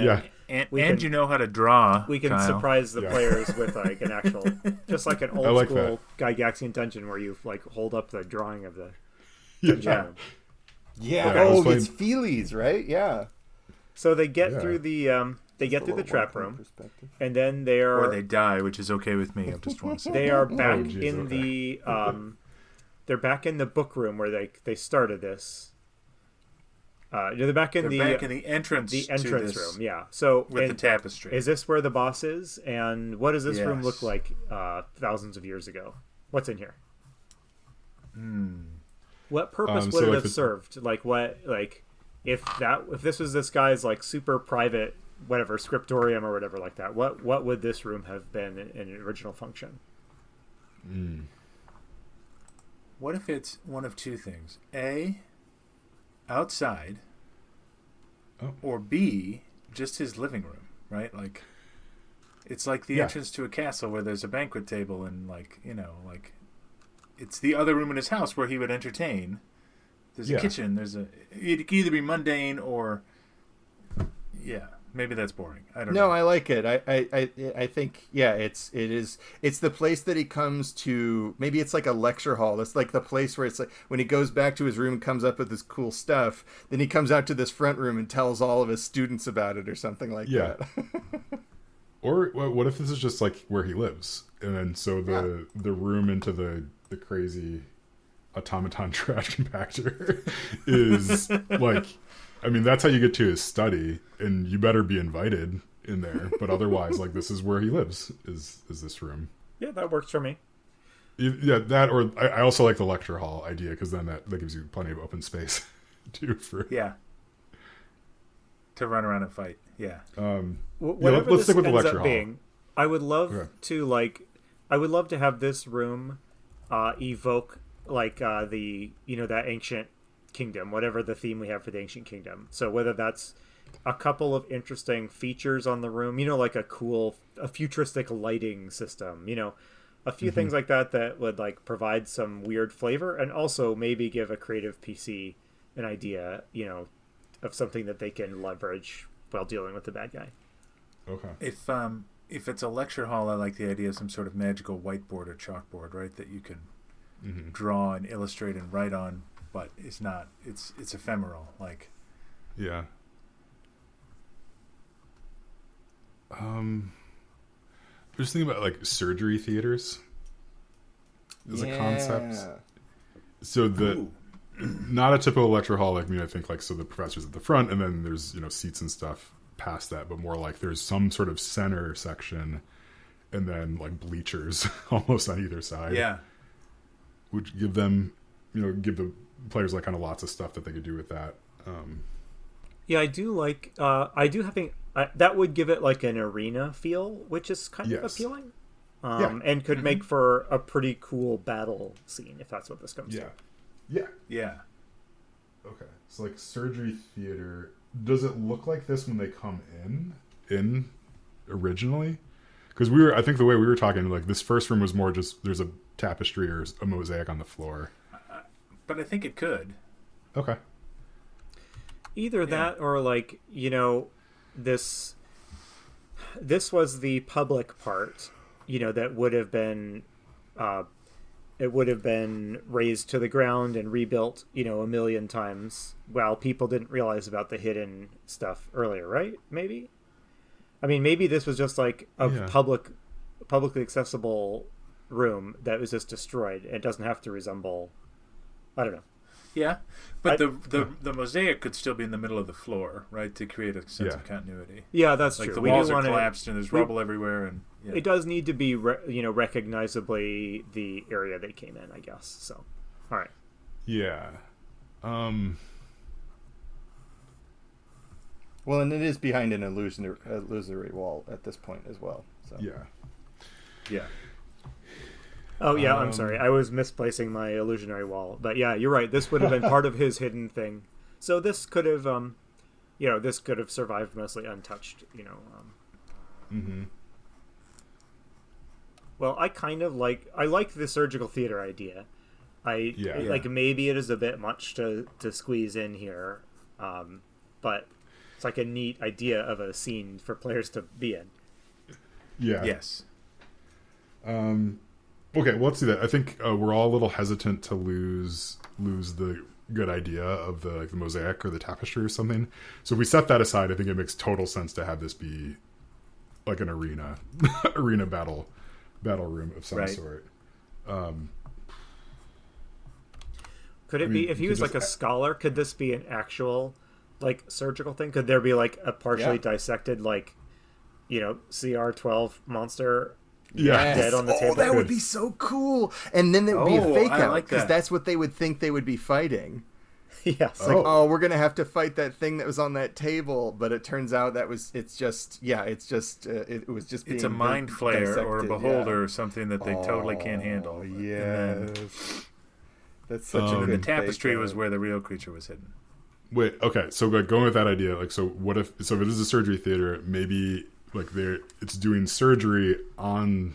and you know how to draw. We can Kyle. Surprise the players with like an actual, just like an old school Gygaxian dungeon where you like hold up the drawing of the dungeon. It's Feelies, right? Yeah. So they get through the trap room, and then or they die, which is okay with me. I'm just want to say they are back in the they're back in the book room where they started this. They're back in the entrance. The entrance room, yeah. So with the tapestry. Is this where the boss is? And what does this room look like thousands of years ago? What's in here? What purpose would it have served? Like what? Like if this was this guy's like super private whatever scriptorium or whatever like that. What would this room have been in an original function? What if it's one of 2 things? A, outside, or B, just his living room, right? Like, it's like the entrance to a castle where there's a banquet table and, like, it's the other room in his house where he would entertain. There's a kitchen. It could either be mundane or, maybe that's boring. I don't know. No, I like it. I think it's the place that he comes to. Maybe it's like a lecture hall. It's like the place where it's like when he goes back to his room and comes up with this cool stuff, then he comes out to this front room and tells all of his students about it or something like that. Or what if this is just like where he lives, and then so the room into the crazy automaton trash compactor is like, I mean, that's how you get to his study, and you better be invited in there. But otherwise, like, this is where he lives. Is this room? Yeah, that works for me. Yeah, that, or I also like the lecture hall idea, because then that gives you plenty of open space too for to run around and fight. Whatever let's stick with the ends lecture up hall. being, I would love to have this room evoke like that ancient kingdom, whatever the theme we have for the ancient kingdom. So whether that's a couple of interesting features on the room, like a futuristic lighting system, a few things like that would like provide some weird flavor, and also maybe give a creative PC an idea, of something that they can leverage while dealing with the bad guy. Okay. If it's a lecture hall, I like the idea of some sort of magical whiteboard or chalkboard, right, that you can draw and illustrate and write on, but it's ephemeral, like. Yeah. Just thinking about like surgery theaters as a concept. So not a typical lecture hall. Like, I think like, so the professor's at the front, and then there's seats and stuff past that, but more like there's some sort of center section, and then like bleachers almost on either side. Yeah. Which give them, give the players like kind of lots of stuff that they could do with that. Yeah, I do like. I do having that would give it like an arena feel, which is kind of appealing, and could make for a pretty cool battle scene if that's what this comes to. Yeah. Okay, so like surgery theater. Does it look like this when they come in originally? Because I think the way we were talking, like this first room was more just there's a tapestry or a mosaic on the floor. But I think it could. Okay. Either that or like, this was the public part, that would have been it would have been razed to the ground and rebuilt, a million times while people didn't realize about the hidden stuff earlier, right? Maybe? I mean, maybe this was just like a publicly accessible room that was just destroyed. It doesn't have to resemble, I don't know. Yeah, but the mosaic could still be in the middle of the floor, right, to create a sense of continuity. Yeah, that's like true. The walls are collapsed and there's rubble everywhere, and it does need to be recognizably the area they came in, I guess. So, all right. Yeah. Well, and it is behind an illusory wall at this point as well. So. Yeah. Oh, yeah, I'm sorry. I was misplacing my illusionary wall. But yeah, you're right. This would have been part of his hidden thing. So this could have, this could have survived mostly untouched, Well, I kind of I like the surgical theater idea. Maybe it is a bit much to squeeze in here. But it's like a neat idea of a scene for players to be in. Yeah. Yes. Okay, well, let's do that. I think we're all a little hesitant to lose the good idea of the mosaic or the tapestry or something. So if we set that aside, I think it makes total sense to have this be like an arena battle room of some sort. Could it be, if he was like a scholar, could this be an actual like surgical thing? Could there be like a partially dissected CR12 monster? Yeah, dead on the table. That would be so cool. And then it would be a fake out, because that's what they would think they would be fighting. Yes. Like, we're gonna have to fight that thing that was on that table, but it turns out it was just being it's a mind flayer or a beholder or something that they totally can't handle. Yes. That's such a good the tapestry was where the real creature was hidden. Wait, okay, so like going with that idea, like, so what if it is a surgery theater, maybe like it's doing surgery on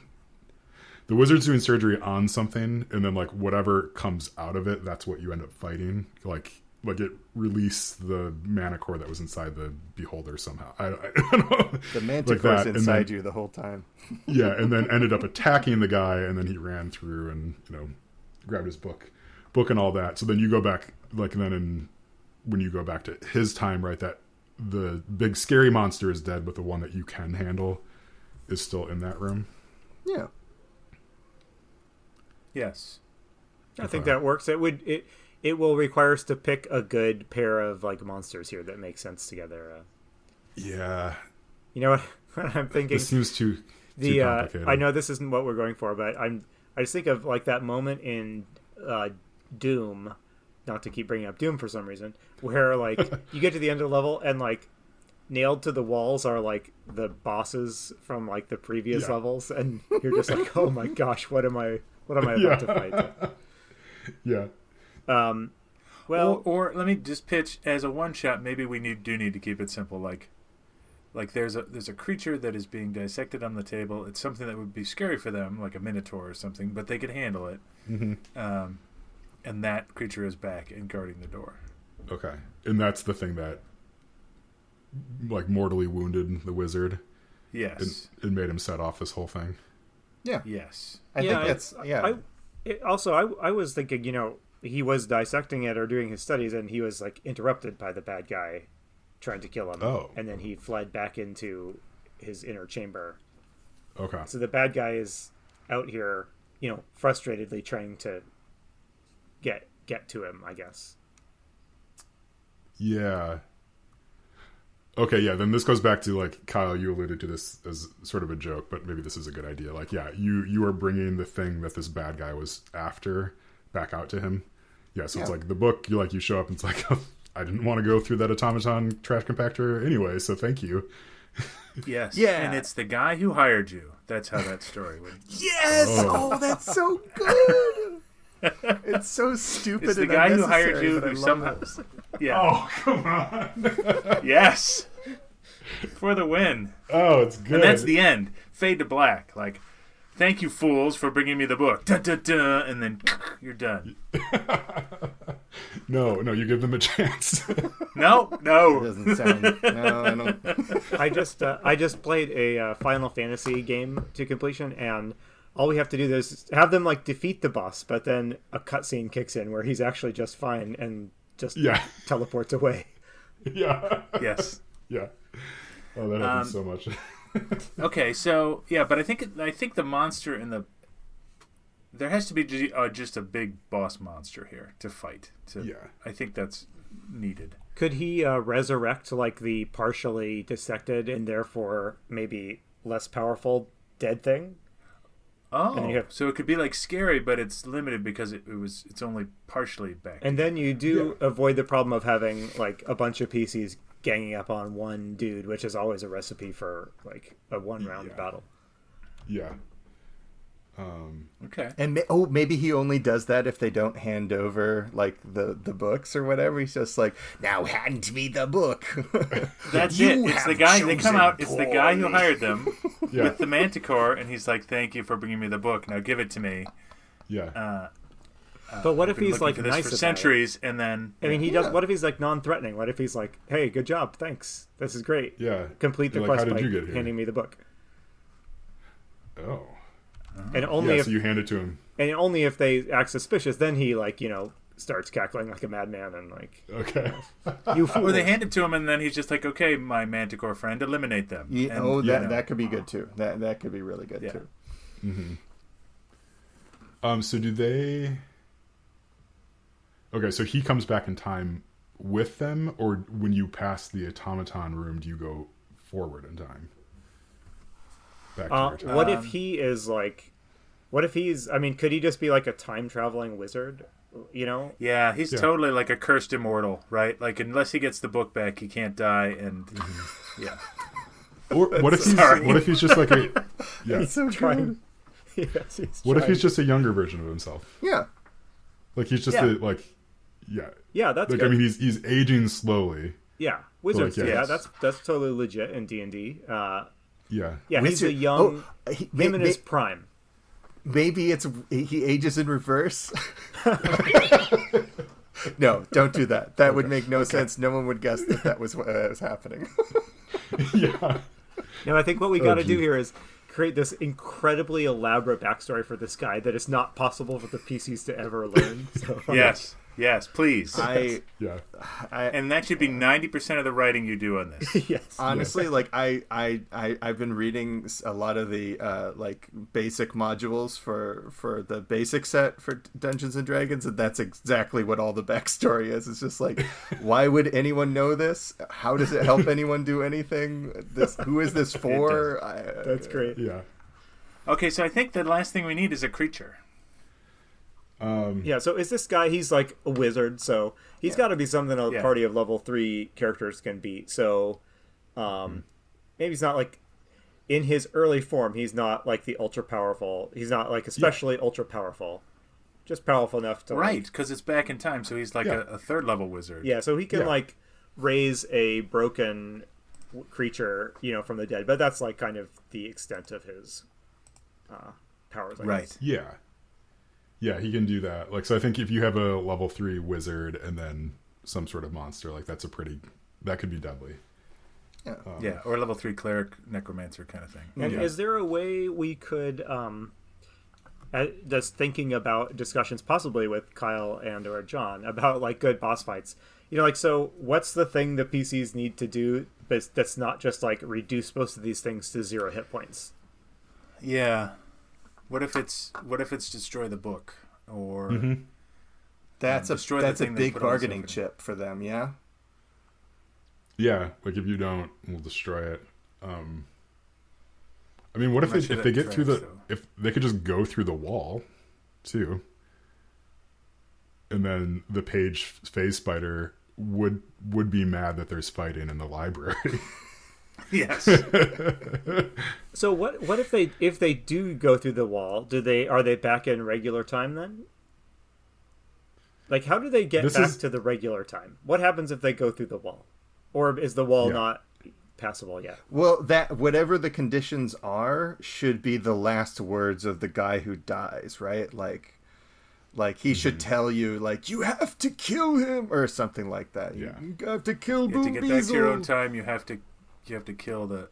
the wizard's doing surgery on something, and then like whatever comes out of it, that's what you end up fighting. Like it released the mana core that was inside the beholder somehow. I don't know. The manticore's inside you the whole time. Yeah, and then ended up attacking the guy, and then he ran through and grabbed his book and all that. So then you go back, when you go back to his time, right, that the big scary monster is dead, but the one that you can handle is still in that room. Yeah. Yes. I think that works. It will require us to pick a good pair of like monsters here that make sense together. Yeah. You know what I'm thinking? This seems too complicated. I know this isn't what we're going for, but I just think of like that moment in Doom, not to keep bringing up Doom for some reason, where like you get to the end of the level and like nailed to the walls are like the bosses from like the previous levels, and you're just like, oh my gosh, what am I about to fight? Yeah. Well, or let me just pitch as a one shot. Maybe we do need to keep it simple. Like there's a creature that is being dissected on the table. It's something that would be scary for them, like a minotaur or something, but they could handle it. Mm-hmm. And that creature is back and guarding the door. Okay, and that's the thing that like mortally wounded the wizard. Yes, it made him set off this whole thing. Yeah. Yes. I think that's I was thinking, you know, he was dissecting it or doing his studies, and he was like interrupted by the bad guy trying to kill him. Oh. And then he fled back into his inner chamber. Okay. So the bad guy is out here, you know, frustratedly trying to get to him, I guess. Yeah. Okay, yeah, then this goes back to, like, Kyle, you alluded to this as sort of a joke, but maybe this is a good idea. Like, yeah, you are bringing the thing that this bad guy was after back out to him. Yeah, so it's like the book, you show up and it's like, oh, I didn't want to go through that automaton trash compactor anyway, so thank you. Yes. Yeah. And it's the guy who hired you. That's how that story went. Yes! Oh, that's so good! It's so stupid. It's the and guy who hired unnecessary, you but I who love somehow... it. Yeah. Oh, come on. Yes. For the win. Oh, it's good. And that's the end. Fade to black. Like, thank you, fools, for bringing me the book. Dun, dun, dun, and then you're done. No, you give them a chance. No. It doesn't sound... No, I don't... I just played a Final Fantasy game to completion, and all we have to do is have them like defeat the boss, but then a cutscene kicks in where he's actually just fine and just teleports away. Yeah. Yes. Yeah. Oh, that happens so much. Okay, so yeah, but I think the monster in the there has to be just a big boss monster here to fight. I think that's needed. Could he resurrect like the partially dissected and therefore maybe less powerful dead thing? Oh, so it could be like scary, but it's limited because it's only partially back. And then you do avoid the problem of having like a bunch of PCs ganging up on one dude, which is always a recipe for like a one-round battle. Yeah. Okay. And maybe he only does that if they don't hand over like the books or whatever. He's just like, now hand me the book. That's it. It's the guy. They come out. It's the guy who hired them with the Manticore, and he's like, "Thank you for bringing me the book. Now give it to me." Yeah. But what if he's like for this nice for about centuries, and then it? I mean, he does. What if he's like non-threatening? What if he's like, "Hey, good job, thanks. This is great. Yeah. Complete the You're like, quest how by did you get here? handing me the book." Oh. And only if so you hand it to him. and only if they act suspicious, then he like starts cackling like a madman and like, Okay. "You fool!" or they hand it to him, and then he's just like, "Okay, my Manticore friend, eliminate them." That could be good too. That could be really good too. Mm-hmm. So do they? Okay, so he comes back in time with them, or when you pass the automaton room, do you go forward in time? Back to your time. What if he is like? What if he's? I mean, could he just be like a time traveling wizard? Yeah, he's totally like a cursed immortal, right? Like unless he gets the book back, he can't die, and yeah. Or what if he's just like a He's so trying. Yes, what if he's just a younger version of himself? Yeah. Like he's just yeah, that's like good. I mean he's aging slowly. Yeah, wizards. Like, that's totally legit in D&D. Yeah. Yeah, he's a young him in his prime. Maybe he ages in reverse. No, don't do that. That would make no sense. No one would guess that was what was happening. Yeah. No, I think what we got to do here is create this incredibly elaborate backstory for this guy that is not possible for the PCs to ever learn. So, Yes. Yes, please. Yeah. And that should be 90% of the writing you do on this. Yes. Honestly, like I've been reading a lot of the like basic modules for the basic set for Dungeons and Dragons, and that's exactly what all the backstory is. It's just like, why would anyone know this? How does it help anyone do anything? Who is this for? That's great. Yeah. Okay, so I think the last thing we need is a creature. Yeah, so is this guy, he's like a wizard, so he's got to be something a party of level 3 characters can beat. So maybe he's not like, in his early form, he's not like the ultra powerful. He's not like especially ultra powerful. Just powerful enough to Right, because it's back in time, so he's like a third level wizard. Yeah, so he can like raise a broken creature, from the dead. But that's like kind of the extent of his powers, I guess. Yeah. Yeah, he can do that. Like, so I think if you have a level 3 wizard and then some sort of monster, like that could be deadly. Yeah, or level 3 cleric, necromancer kind of thing. And is there a way we could, just thinking about discussions possibly with Kyle and or John about like good boss fights, so what's the thing the PCs need to do that's not just like reduce most of these things to 0 hit points? Yeah. What if it's destroy the book or that's a big bargaining chip chip for them, yeah? Yeah, like if you don't, we'll destroy it. I mean, what if they get through if they could just go through the wall too, and then the phase spider would be mad that there's fighting in the library. Yes. So what if they do go through the wall? Are they back in regular time then? Like, how do they get back to the regular time? What happens if they go through the wall, or is the wall not passable yet? Well, that whatever the conditions are should be the last words of the guy who dies, right? Like he should tell you, like, you have to kill him or something like that. Yeah. You have to kill Boom To get back to your own time, you have to kill the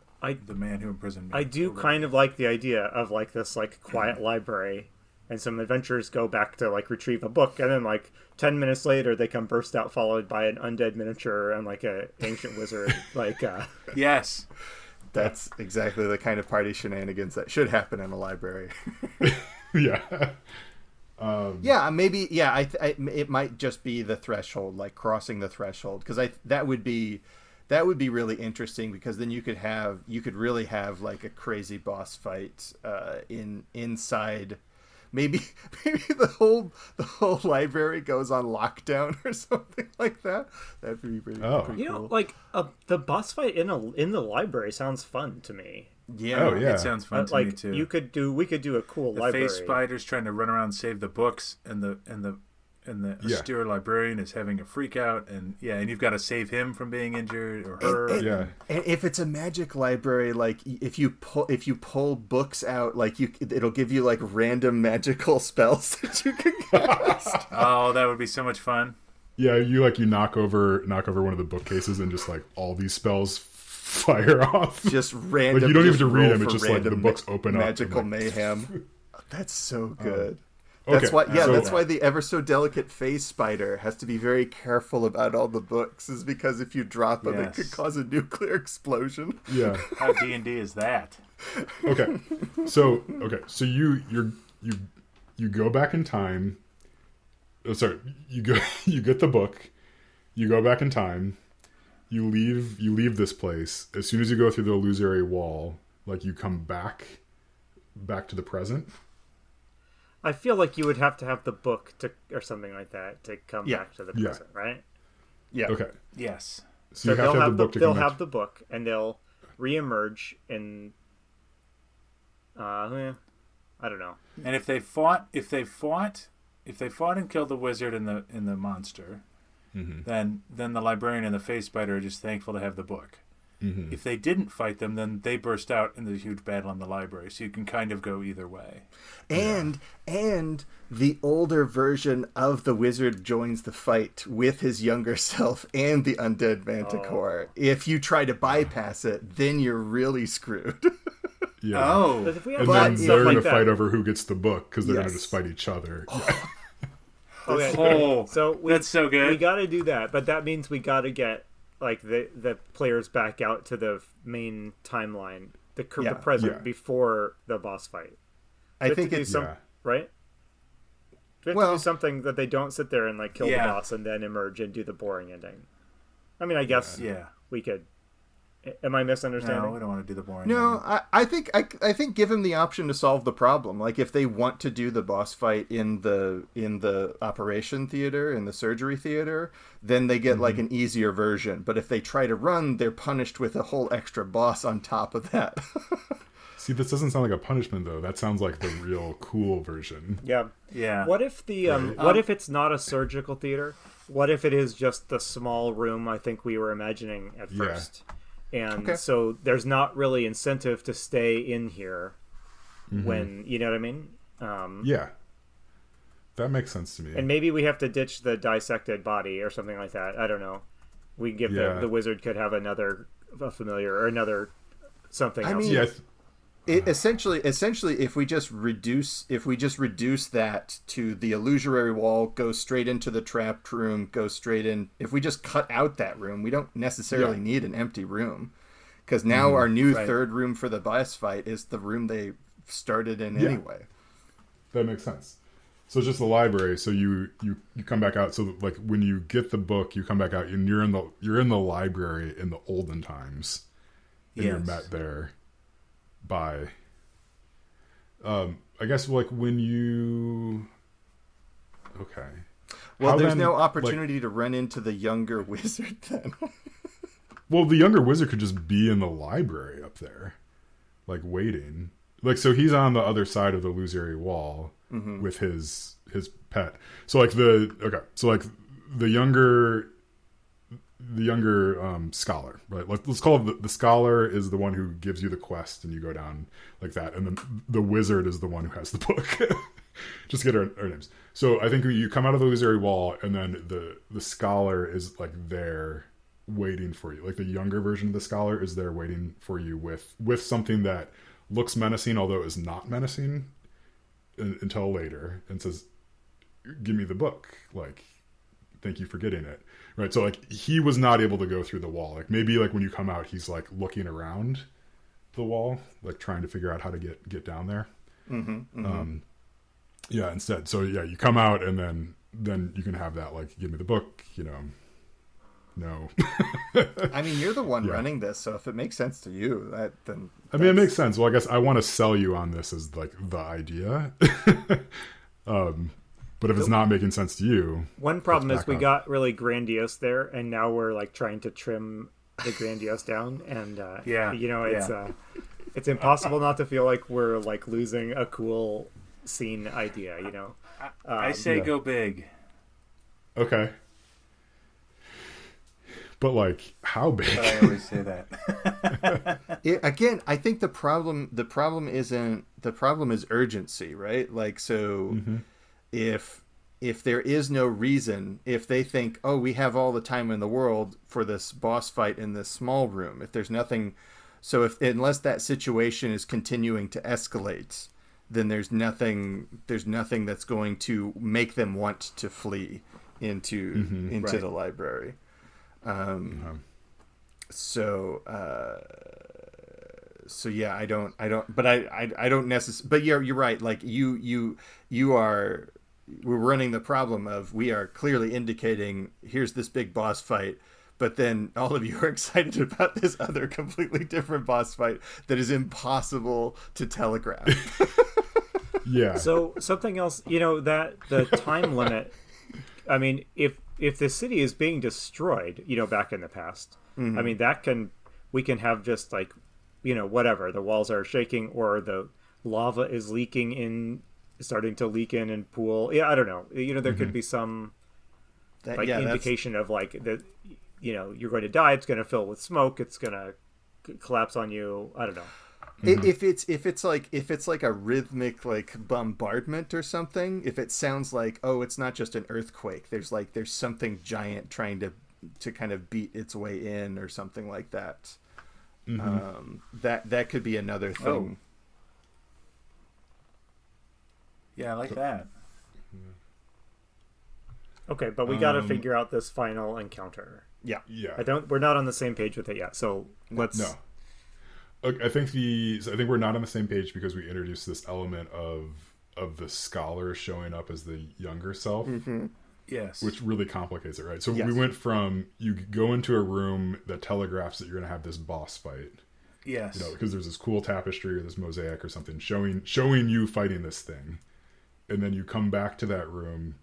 man who imprisoned me. I do kind of like the idea of like this like quiet library, and some adventurers go back to like retrieve a book, and then like 10 minutes later they come burst out followed by an undead miniature and like a ancient wizard. Yes, that's exactly the kind of party shenanigans that should happen in a library. Yeah. Maybe it might just be the threshold, like crossing the threshold, because that would be really interesting, because then you could really have like a crazy boss fight inside. Maybe the whole library goes on lockdown or something like that. That'd be pretty cool. Like the boss fight in the library sounds fun to me. Yeah, it sounds fun to me too. We could do a cool library. The face spider's trying to run around and save the books, and the austere librarian is having a freak out, and you've got to save him from being injured or her. And if it's a magic library, like if you pull books out, like it'll give you like random magical spells that you can cast. Oh, that would be so much fun. Yeah, you knock over one of the bookcases and just like all these spells fire off. Just random. Like you don't even have to read them. It's just like the books open magical up. Magical mayhem. That's so good. Okay, that's why the ever so delicate phase spider has to be very careful about all the books, is because if you drop them, it could cause a nuclear explosion. Yeah. How D&D is that? Okay. So you go back in time. Oh, sorry, you get the book. You go back in time. You leave this place. As soon as you go through the illusory wall, like you come back to the present. I feel like you would have to have the book or something like that to come back to the present, right? Yeah. Okay. Yes. So you have to have the book to they'll have the book, and they'll reemerge in. I don't know. And if they fought and killed the wizard and the monster, then the librarian and the face spider are just thankful to have the book. Mm-hmm. If they didn't fight them, then they burst out in the huge battle in the library. So you can kind of go either way. And the older version of the wizard joins the fight with his younger self and the undead manticore. If you try to bypass it, then you're really screwed. Yeah. Oh. And then they're going to fight over who gets the book, because they're going to just fight each other. Okay. Oh, So that's so good. We got to do that, but that means we got to get like the players back out to the main timeline, the present before the boss fight. I think it's right. We have to do something that they don't sit there and like kill the boss and then emerge and do the boring ending. I mean, I guess we could. Am I misunderstanding? No, we don't want to do the boring. No, I think give them the option to solve the problem. Like if they want to do the boss fight in the operation theater, in the surgery theater, then they get like an easier version. But if they try to run, they're punished with a whole extra boss on top of that. See, this doesn't sound like a punishment though. That sounds like the real cool version. Yeah. Yeah. What if what if it's not a surgical theater? What if it is just the small room I think we were imagining at first? And so there's not really incentive to stay in here when, you know what I mean? Yeah. That makes sense to me. And maybe we have to ditch the dissected body or something like that. I don't know. We can give the wizard could have a familiar or another something else. Mean, essentially, if we just reduce that to the illusory wall, go straight into the trapped room, go straight in. If we just cut out that room, we don't necessarily need an empty room, because now our new third room for the boss fight is the room they started in anyway. That makes sense. So it's just the library. So you come back out. So like when you get the book, you come back out and you're in the library in the olden times, and you're met there by I guess like when you well, there's no opportunity to run into the younger wizard then. Well, the younger wizard could just be in the library up there like waiting, like, so he's on the other side of the illusory wall with his pet. So like the younger scholar, right? Let's call it the scholar is the one who gives you the quest and you go down like that, and then the wizard is the one who has the book. Just get our names. So I think you come out of the illusory wall, and then the scholar is like there waiting for you. Like the younger version of the scholar is there waiting for you with something that looks menacing, although is not menacing until later, and says, "Give me the book. Like, thank you for getting it." Right, so like he was not able to go through the wall. Like maybe like when you come out, he's like looking around the wall, like trying to figure out how to get down there. Instead, so you come out and then you can have that like, give me the book. No. I mean, you're the one running this, so if it makes sense to you, then it makes sense. Well, I guess I want to sell you on this as like the idea. But if it's not making sense to you... One problem is we got really grandiose there, and now we're like trying to trim the grandiose down, and it's impossible not to feel like we're like losing a cool scene idea, I say go big. Okay. But like, how big? But I always say that. Again, I think the problem is urgency, right? Like, so... If there is no reason, if they think, oh, we have all the time in the world for this boss fight in this small room, if there's nothing, so unless that situation is continuing to escalate, then there's nothing that's going to make them want to flee into the library. So yeah, I don't, but I don't necessarily, but you're right. Like we're running the problem of, we are clearly indicating here's this big boss fight, but then all of you are excited about this other completely different boss fight that is impossible to telegraph. Yeah. So something else, that the time limit, I mean, if the city is being destroyed, back in the past, I mean, we can have just like, whatever, the walls are shaking or the lava is starting to leak in and pool. Yeah, I don't know. There could be some indication of like that. You're going to die. It's going to fill with smoke. It's going to collapse on you. I don't know. If it's like a rhythmic like bombardment or something. If it sounds like, oh, it's not just an earthquake. There's something giant trying to kind of beat its way in or something like that. That could be another thing. Oh. Yeah, I like that. Okay, but we got to figure out this final encounter. Yeah. We're not on the same page with it yet. So let's. No. I think we're not on the same page because we introduced this element of the scholar showing up as the younger self. Mm-hmm. Yes. Which really complicates it, right? So Yes. we went from you go into a room that telegraphs that you're going to have this boss fight. Yes. You know, because there's this cool tapestry or this mosaic or something showing you fighting this thing. And then you come back to that room.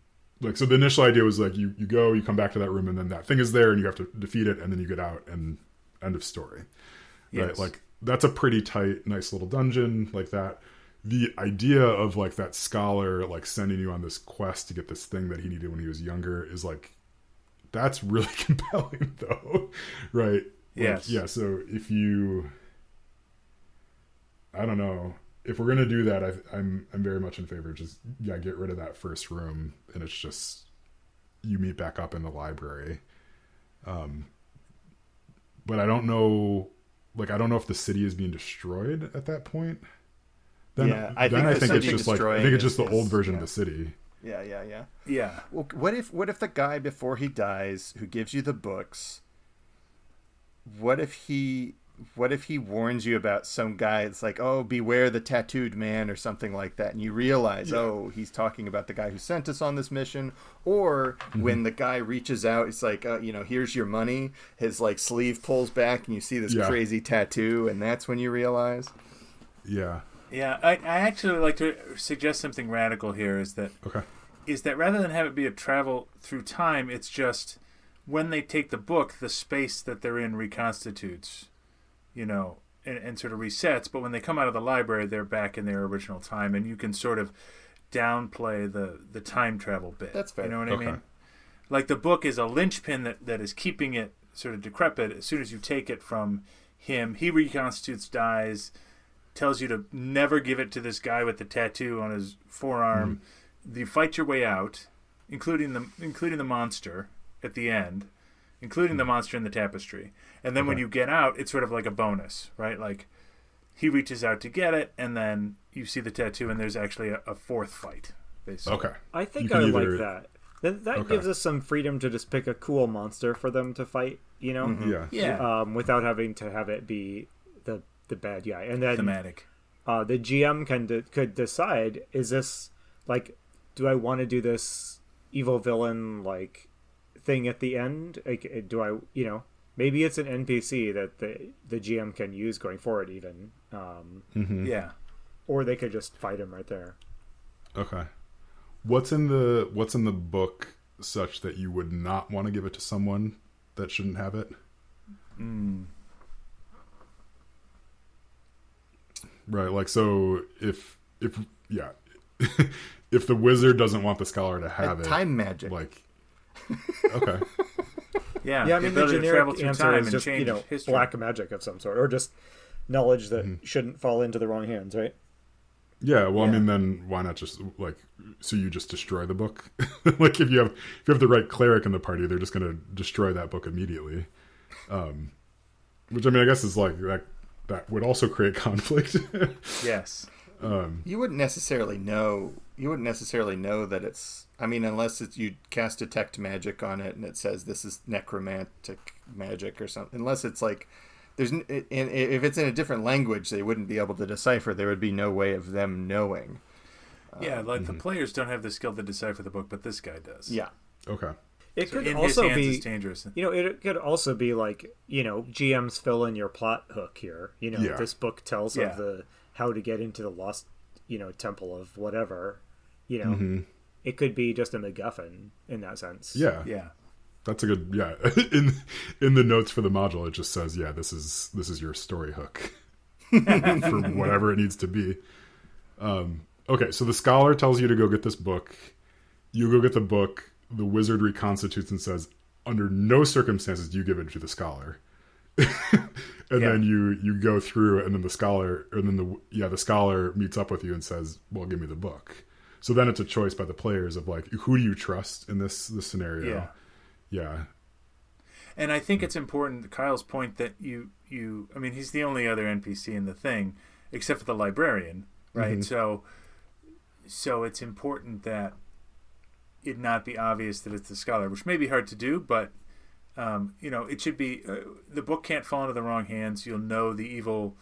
Like, so the initial idea was like you come back to that room and then that thing is there and you have to defeat it and then you get out and end of story. Yes. Right? Like, that's a pretty tight, nice little dungeon like that. The idea of like that scholar like sending you on this quest to get this thing that he needed when he was younger is like, that's really compelling though. Right? Yes. Yeah. So I don't know, if we're gonna do that, I'm very much in favor of just get rid of that first room and it's just you meet back up in the library. But I don't know. Like, I don't know if the city is being destroyed at that point. Then I think it's just like the old version of the city. Yeah. Yeah. Well, what if the guy before he dies, who gives you the books, what if he warns you about some guy? It's like, oh, beware the tattooed man or something like that, and you realize, oh, he's talking about the guy who sent us on this mission. Or when the guy reaches out, it's like, here's your money. His like sleeve pulls back, and you see this crazy tattoo, and that's when you realize. Yeah. Yeah, I actually like to suggest something radical here. Is that rather than have it be a travel through time, it's just when they take the book, the space that they're in reconstitutes. You know, and sort of resets, but when they come out of the library, they're back in their original time, and you can sort of downplay the time travel bit. That's fair. You know what I mean? Like, the book is a linchpin that is keeping it sort of decrepit. As soon as you take it from him, he reconstitutes, dies, tells you to never give it to this guy with the tattoo on his forearm. You fight your way out, including the monster at the end, including the monster in the tapestry. And then when you get out, it's sort of like a bonus, right? Like, he reaches out to get it, and then you see the tattoo, and there's actually a fourth fight, basically. Okay. I think I like that. That gives us some freedom to just pick a cool monster for them to fight, you know? Mm-hmm. Yeah. Without having to have it be the bad guy. And then thematic. The GM could decide, is this, like, do I want to do this evil villain, like, thing at the end? Like, do I, maybe it's an NPC that the GM can use going forward, even. Yeah. Or they could just fight him right there. Okay. What's in the book such that you would not want to give it to someone that shouldn't have it? Right. Like, so if if the wizard doesn't want the scholar to have it, time magic. Like, okay. Yeah, I mean, the generic answer is just, history. Black magic of some sort, or just knowledge that shouldn't fall into the wrong hands, right? Yeah, well, I mean, then why not just, like, so you just destroy the book? Like, if you have the right cleric in the party, they're just going to destroy that book immediately. Which, I mean, I guess is like, that would also create conflict. Yes. You wouldn't necessarily know that it's, I mean, unless you cast detect magic on it and it says this is necromantic magic or something. Unless it's like, if it's in a different language, they wouldn't be able to decipher. There would be no way of them knowing. Yeah, like the players don't have the skill to decipher the book, but this guy does. Yeah. Okay. It could in also his hands be it's dangerous. It could also be like, GMs fill in your plot hook here. This book tells of how to get into the lost, temple of whatever. It could be just a MacGuffin in that sense. Yeah. Yeah. That's a good, in the notes for the module, it just says, this is your story hook for whatever it needs to be. Okay, so the scholar tells you to go get this book. You go get the book. The wizard reconstitutes and says, under no circumstances do you give it to the scholar. And then you go through, and then the scholar meets up with you and says, well, give me the book. So then it's a choice by the players of, like, who do you trust in this scenario? Yeah. And I think it's important, Kyle's point, that you I mean, he's the only other NPC in the thing, except for the librarian, right? So it's important that it not be obvious that it's the scholar, which may be hard to do, but it should be. The book can't fall into the wrong hands. You'll know the evil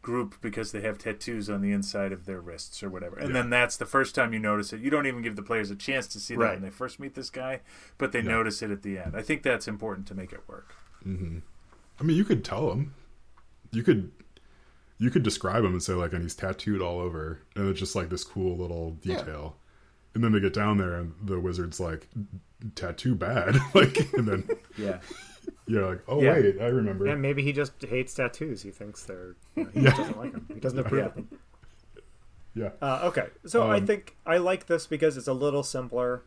group because they have tattoos on the inside of their wrists or whatever, and then that's the first time you notice it. You don't even give the players a chance to see that when they first meet this guy, but they notice it at the end. I think that's important to make it work. Mm-hmm. I mean, you could tell them. You could describe him and say, like, and he's tattooed all over, and it's just like this cool little detail. And then they get down there, and the wizard's like, tattoo bad. Like, and then you're like, oh wait, I remember. And maybe he just hates tattoos. He thinks they're he just doesn't like them. He doesn't approve of them. Yeah. Okay, so I think I like this because it's a little simpler.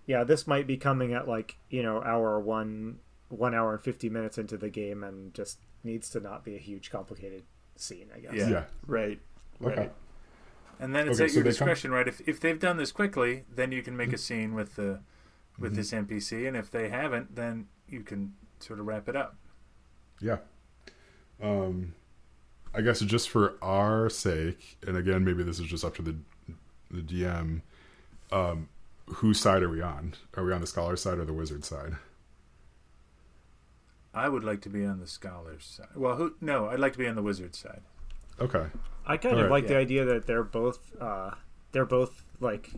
Yeah, this might be coming at like hour 1 hour and 50 minutes into the game, and just needs to not be a huge complicated scene, I guess. Yeah. Right. Okay. And then it's at your discretion, right? If they've done this quickly, then you can make a scene with this NPC, and if they haven't, then you can sort of wrap it up. Yeah. I guess just for our sake, and again, maybe this is just up to the DM, whose side are we on? Are we on the scholar side or the wizard side? I would like to be on the scholar's side. Well, I'd like to be on the wizard's side. Okay. I kind of like the idea that they're both like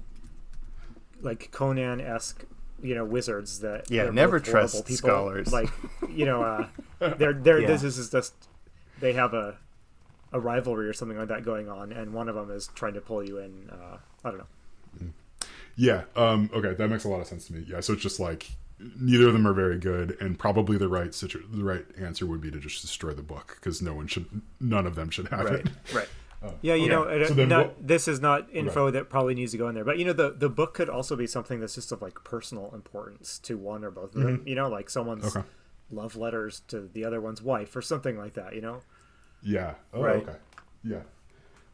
Conan-esque, wizards that never trust people. scholars. Like, this is just they have a rivalry or something like that going on, and one of them is trying to pull you in. I don't know. Yeah. Okay, that makes a lot of sense to me. Yeah. So it's just like neither of them are very good, and probably the right answer would be to just destroy the book because none of them should have it. Right. So this is not info that probably needs to go in there, but the book could also be something that's just of like personal importance to one or both of them. Like someone's love letters to the other one's wife or something like that. Yeah. Oh, right. Okay. Yeah.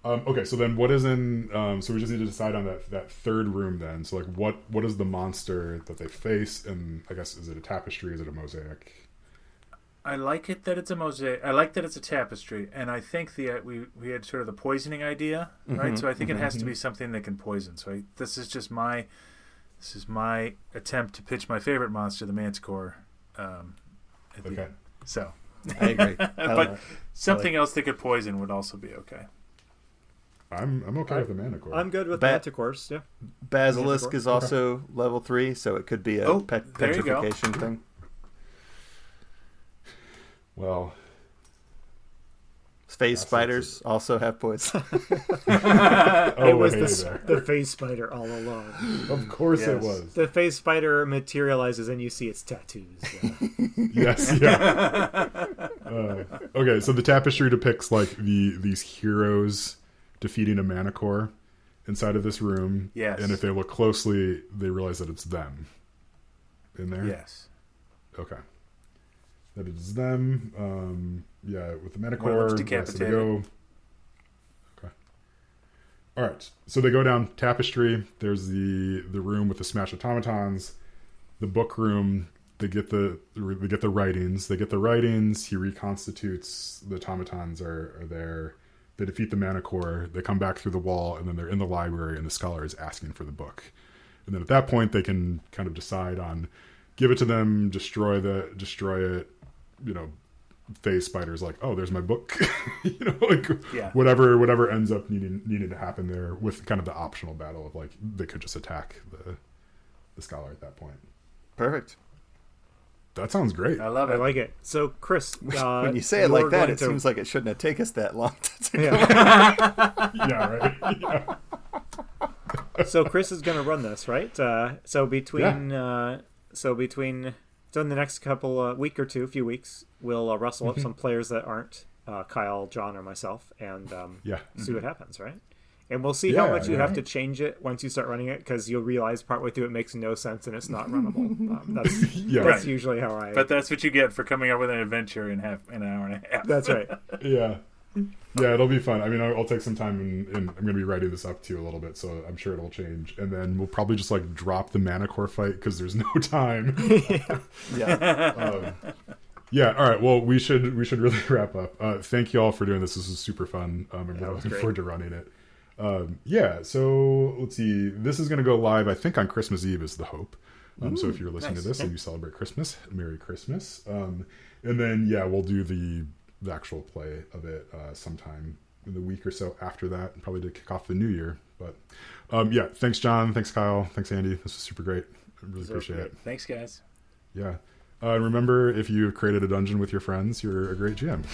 Okay. So then, what is in? So we just need to decide on that third room then. So like, what is the monster that they face? And I guess is it a tapestry? Is it a mosaic? I like it that it's a mosaic. I like that it's a tapestry, and I think we had sort of the poisoning idea, right? So I think it has to be something that can poison. So this is my attempt to pitch my favorite monster, the Manticore. So I agree, but something else that could poison would also be okay. I'm okay with the Manticore. I'm good with Manticores. Yeah. Basilisk is also level 3, so it could be a petrification thing. Well, phase spiders also have poison. It was the phase spider all along. Of course it was. The phase spider materializes and you see its tattoos. Yes, yeah. Okay, so the tapestry depicts like these heroes defeating a Manticore inside of this room. Yes. And if they look closely, they realize that it's them in there. Yes. Okay. That it's them. With the Manticore. Decapitated. So they go. Okay. All right. So they go down tapestry. There's the room with the smashed automatons. The book room. They get the writings. They get the writings. He reconstitutes. The automatons are there. They defeat the Manticore. They come back through the wall, and then they're in the library, and the scholar is asking for the book. And then at that point, they can kind of decide on give it to them, destroy it. Phase spider's like, oh, there's my book. Whatever ends up needing to happen there, with kind of the optional battle of like they could just attack the scholar at that point. Perfect. That sounds great. I love it. I like it. So, Chris, when you say it like that, it seems like it shouldn't have taken us that long to Yeah, right. Yeah. So Chris is going to run this, right? So in the next few weeks, we'll rustle up some players that aren't Kyle, John, or myself, and see what happens, right? And we'll see how much you have to change it once you start running it, because you'll realize partway through it makes no sense and it's not runnable. That's usually how I... But that's what you get for coming up with an adventure in an hour and a half. That's right. Yeah. Yeah, it'll be fun. I mean, I'll take some time and I'm going to be writing this up too a little bit, so I'm sure it'll change. And then we'll probably just like drop the Manticore fight because there's no time. Yeah. All right. Well, we should really wrap up. Thank you all for doing this. This was super fun. I'm really looking forward to running it. Yeah, so let's see. This is going to go live, I think, on Christmas Eve is the hope. So if you're listening nice. to this and you celebrate Christmas, Merry Christmas. And then, yeah, we'll do the actual play of it sometime in the week or so after that, probably to kick off the new year. But yeah, thanks, John. Thanks, Kyle. Thanks, Andy. This was super great. I really appreciate it. Thanks, guys. Yeah. Remember, if you've created a dungeon with your friends, you're a great GM.